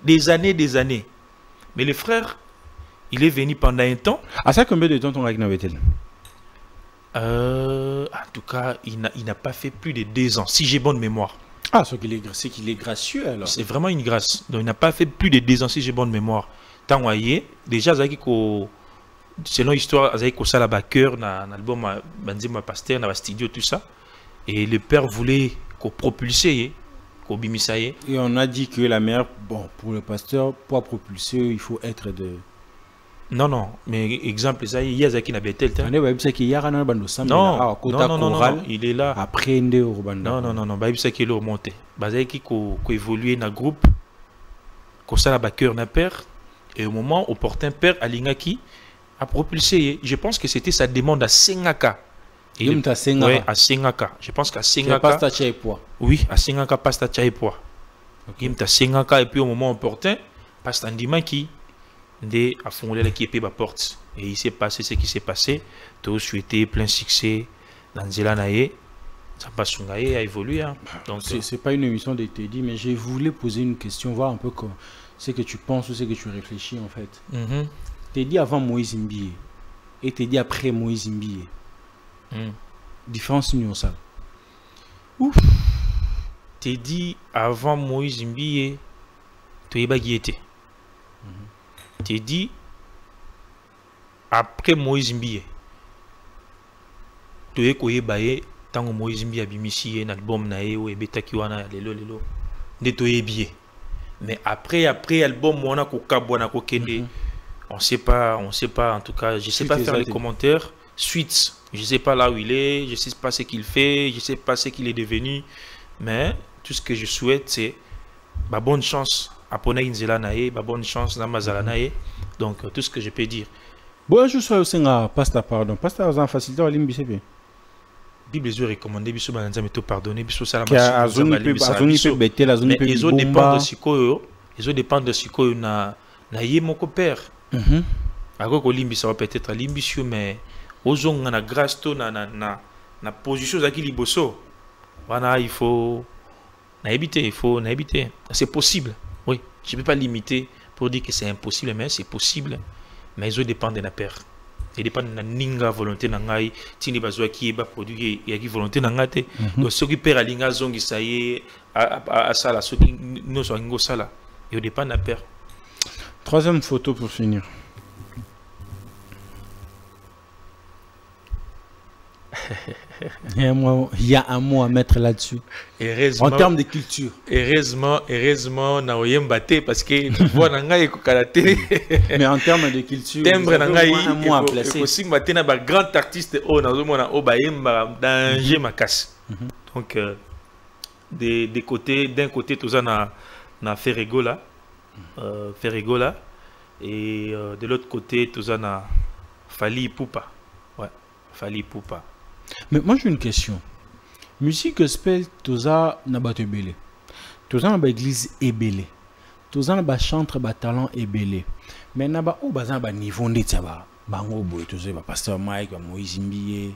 des années. Mais le frère, il est venu pendant un temps. À ça, combien de temps ton règne avait-il? En tout cas, il n'a pas fait plus de 2 ans, si j'ai bonne mémoire. Ah, c'est qu'il est gracieux alors. C'est vraiment une grâce. Donc il n'a pas fait plus de 2 ans si j'ai bonne mémoire. Tant voyez, déjà selon l'histoire, il y a un cœur dans l'album Banzima Pasteur, dans le studio, tout ça. Et le père voulait qu'on propulser, qu'on bimisaye. Et on a dit que la mère, bon, pour le pasteur, pour propulser, il faut être de. Non, mais exemple, ça, il y a qui n'a pas été non, il est là. Après, non, ça qui est là monté. Basé qui évolué dans le groupe, qu'on ça la cœur n'a père, et au moment opportun, père Alingaki a propulsé. Je pense que c'était sa demande à Sengaka. Oui, à Sengaka. Je pense qu'à Sengaka. Oui, à Sengaka, pasta Tchaïpoa. Il y a Sengaka, et puis au moment opportun, pasta Ndimaki. A fondé l'équipe à porte et il s'est passé ce qui s'est passé. Tout souhaité plein succès dans Zélanaye. Ça passe a évolué. Hein. Donc c'est pas une émission de Teddy, mais je voulais poser une question, voir un peu ce que tu penses ou ce que tu réfléchis en fait. Teddy avant Moïse Mbiye et Teddy après Moïse Mbiye. Différence union ça. Ouf. Teddy avant Moïse Mbiye, tu es baguetté. Teddy après Moïse Mbiye. Tu es koye baye tant que Moïse Mbiye a bimisi un album nae ou ebetaki wana lelo de to bien. Mais après album wana ko kabwana ko kende. On sait pas en tout cas, je sais pas faire les commentaires. Suite, je sais pas là où il est, je sais pas ce qu'il fait, je sais pas ce qu'il est devenu, mais tout ce que je souhaite c'est bonne chance. Apone Inzela nae, bonne chance dans Mazala nae. Donc tout ce que je peux dire. Bon, je suis aussi un pasteur pardon. Pasteur en facilité à l'imbi c'est Bible est recommandé biso banza meto pardonner biso sala mais ils ont dépend de sikoyo, ils ont dépend de sikoyo na ye moko père. Ako ko limbi ça va peut-être limbisio mais ozonga na grâce to na position za ki liboso. Wana il faut éviter, c'est possible. Oui, je ne peux pas limiter pour dire que c'est impossible, mais c'est possible. Mais ils dépendent de la paire. Ils dépendent de la ninga volonté nangai, tini bazwa qui est bas produit et qui volonté nangate. Donc ceux qui perdent la linga zongi ça y est à ça là, ceux qui nous sont ingo ça là, ils dépendent de la paire. Troisième photo pour finir. Il y a un mot à mettre là-dessus. En termes de culture. Heureusement, na oyembaté parce que voix nangai ko karaté. Mais en termes de culture, timbre nangai un mot à placer. Aussi matin ba grand artiste o na zomona o ba yemba danger makas. Donc d'un côté tout ça na Ferregola, et de l'autre côté tout ça na Fali Ipupa. Ouais, Fali Ipupa. Mais moi j'ai une question. Musique gospel, toza na bato ebele. Toza na ba église ebele. Toza na ba chantre ba talent ebele. Mais na ba o baza ba niveau ndetsa ba bango boy toza ba pasteur Mike, ba Moïse Mbiye,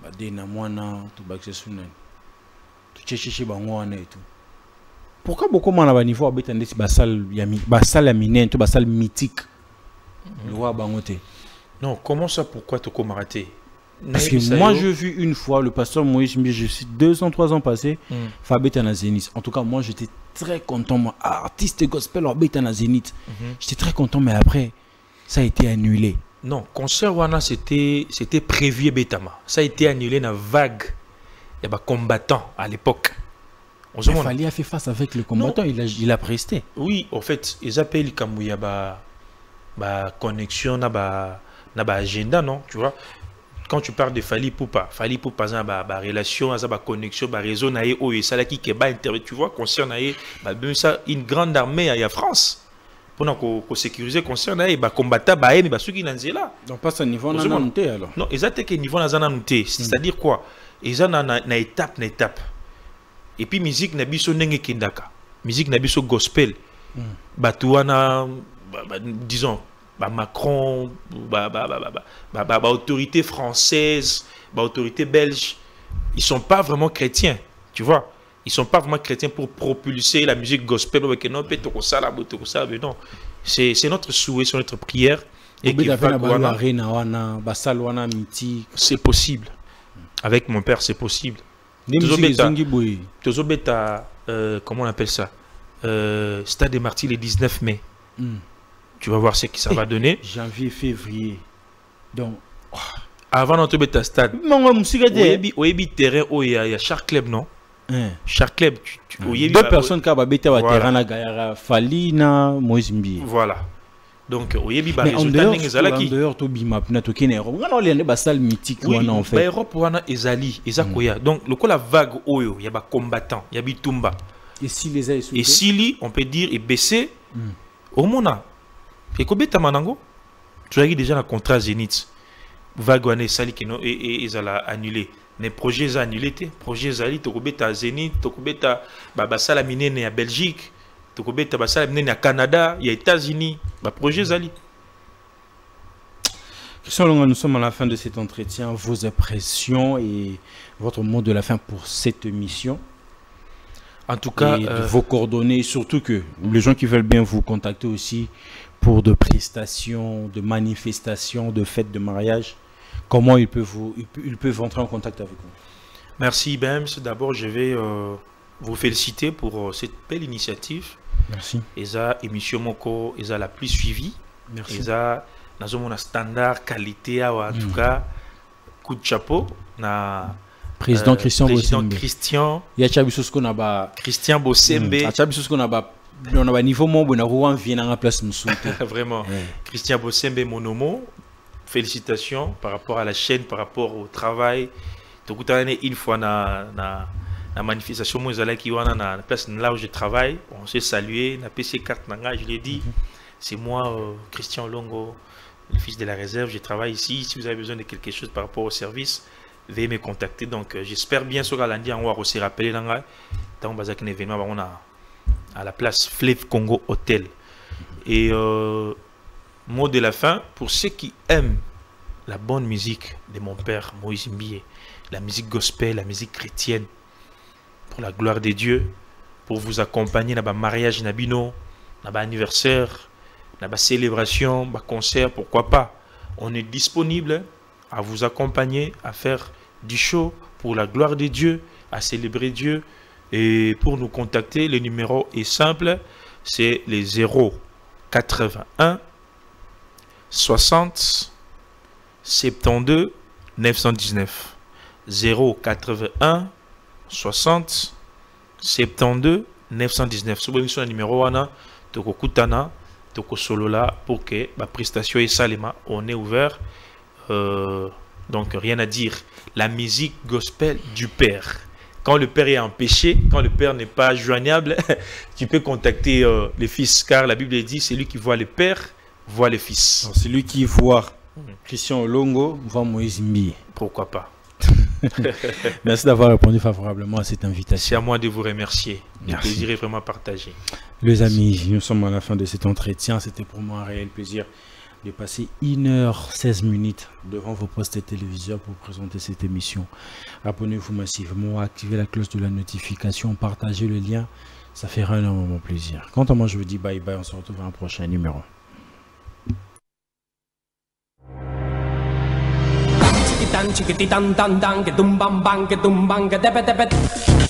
ba Dena Mwana, to ba Ksesunen. To checheche bango wana et tout. Pourquoi beaucoup de gens niveau abeta ndeti ba salle ya minen to ba salle mythique. Le roi bangote. Non, comment ça, pourquoi tu as raté? Parce que moi, j'ai vu une fois le pasteur Moïse Mbiye, je suis 2 ans, 3 ans passés, Fabet à Zénith. En tout cas, moi, j'étais très content. Moi, artiste gospel, Fabet à Zénith. J'étais très content, mais après, ça a été annulé. Non, concert Wana, c'était prévu Betama. Ça a été annulé dans vague. Il y a des combattants à l'époque. Il fallait faire face avec le combattant, il a presté. Oui, en fait, ils appellent comme il y a une connexion, une agenda, non? Tu vois? Quand tu parles de Fali Ipupa, c'est une relation, une connexion, un réseau, tu vois, concernant une grande armée à France. Pour sécuriser, concernant les combattants, mais ceux qui sont là. Donc, pas à niveau nananouté alors? Non, exactement, niveau nananouté. C'est-à-dire quoi? Ils ont une étape, Et puis, musique n'a biso nenge kendaka. Musique n'a biso gospel. Batouana, disons, Macron, autorité française, autorité belge, ils sont pas vraiment chrétiens, tu vois. Ils sont pas vraiment chrétiens pour propulser la musique gospel. Non, c'est notre souhait, c'est notre prière. Et c'est possible. Avec mon père, c'est possible. Comment on appelle ça? Stade des Martyrs le 19 mai. Tu vas voir ce que ça va donner. Janvier, février. Donc, avant d'entrer au stade, il y a chaque club, non? Chaque club. Deux personnes qui ont été au terrain, Fali na Moïse Mbiye. Voilà. Donc, il y a en dehors, tu bima na tokene. On a les salles mythiques en fait. Europe wana ezali, ezakoya. Donc, le la vague oyo, il y a des combattants, il y a bitumba. Et si les a et si on peut dire est baissé, au mona. Et combien de manango? Tu as déjà un contrat Zénith. Vague wana sali qui non et ezala annulé. Les projets sont annulés. Projets zali, tu as Zénith, tu as Salamine à Belgique. Tu as Canada, il y a États-Unis, projet Zali. Christian Longa, nous sommes à la fin de cet entretien. Vos impressions et votre mot de la fin pour cette émission. En tout cas, vos coordonnées, surtout que les gens qui veulent bien vous contacter aussi pour de prestations, de manifestations, de fêtes de mariage, comment ils peuvent entrer en contact avec vous? Merci Bems. D'abord, je vais vous féliciter pour cette belle initiative. Merci. Et ça, émission Moko, et ça la plus suivie. Merci. Et ça, nous avons un standard qualité, en tout cas, coup de chapeau. Na président Christian Bosembe. Christian. Il y a Chabisos qu'on a Christian Bosembe. Chabisos qu'on a on a niveau mon bon Rouen vient en place nous Vraiment. Christian Bosembe Monomo. Félicitations par rapport à la chaîne, par rapport au travail. Donc, une fois la manifestation, moi, qui est la place là où je travaille, on s'est salué, on a PC carte, je l'ai dit, c'est moi, Christian Longo, le fils de la réserve, je travaille ici. Si vous avez besoin de quelque chose par rapport au service, veuillez me contacter. Donc, j'espère bien sur lundi, on va aussi rappeler dans un événement, on a à la place Fleuve Congo Hotel. Et mot de la fin, pour ceux qui aiment la bonne musique de mon père Moïse Mbiye, la musique gospel, la musique chrétienne, pour la gloire de Dieu, pour vous accompagner dans le mariage, dans l'anniversaire, dans la célébration, dans le concert, pourquoi pas. On est disponible à vous accompagner, à faire du show pour la gloire de Dieu, à célébrer Dieu. Et pour nous contacter, le numéro est simple, c'est les 081 60 72 919. 081 60 72 919. Si vous avez un numéro, Tokokutana, Tokosolola, pour que la prestation est salima, on est ouvert. Donc rien à dire. La musique gospel du Père. Quand le Père est empêché, quand le Père n'est pas joignable, tu peux contacter le Fils, car la Bible dit, c'est lui qui voit le Père, voit le Fils. C'est lui qui voit Christian Olongo, voir Moïse Mbié. Pourquoi pas? Merci d'avoir répondu favorablement à cette invitation. C'est à moi de vous remercier. Le Merci. plaisir est vraiment partagé. Les amis, nous sommes à la fin de cet entretien. C'était pour moi un réel plaisir de passer 1h16 devant vos postes et téléviseurs pour présenter cette émission. Abonnez-vous massivement, activez la cloche de la notification, partagez le lien. Ça fera énormément plaisir. Quant à moi, je vous dis bye bye. On se retrouve dans un prochain numéro. Chiquitan, chiquititan, tan, tan, que tum bam bam, que tum bam, que tepe tepe.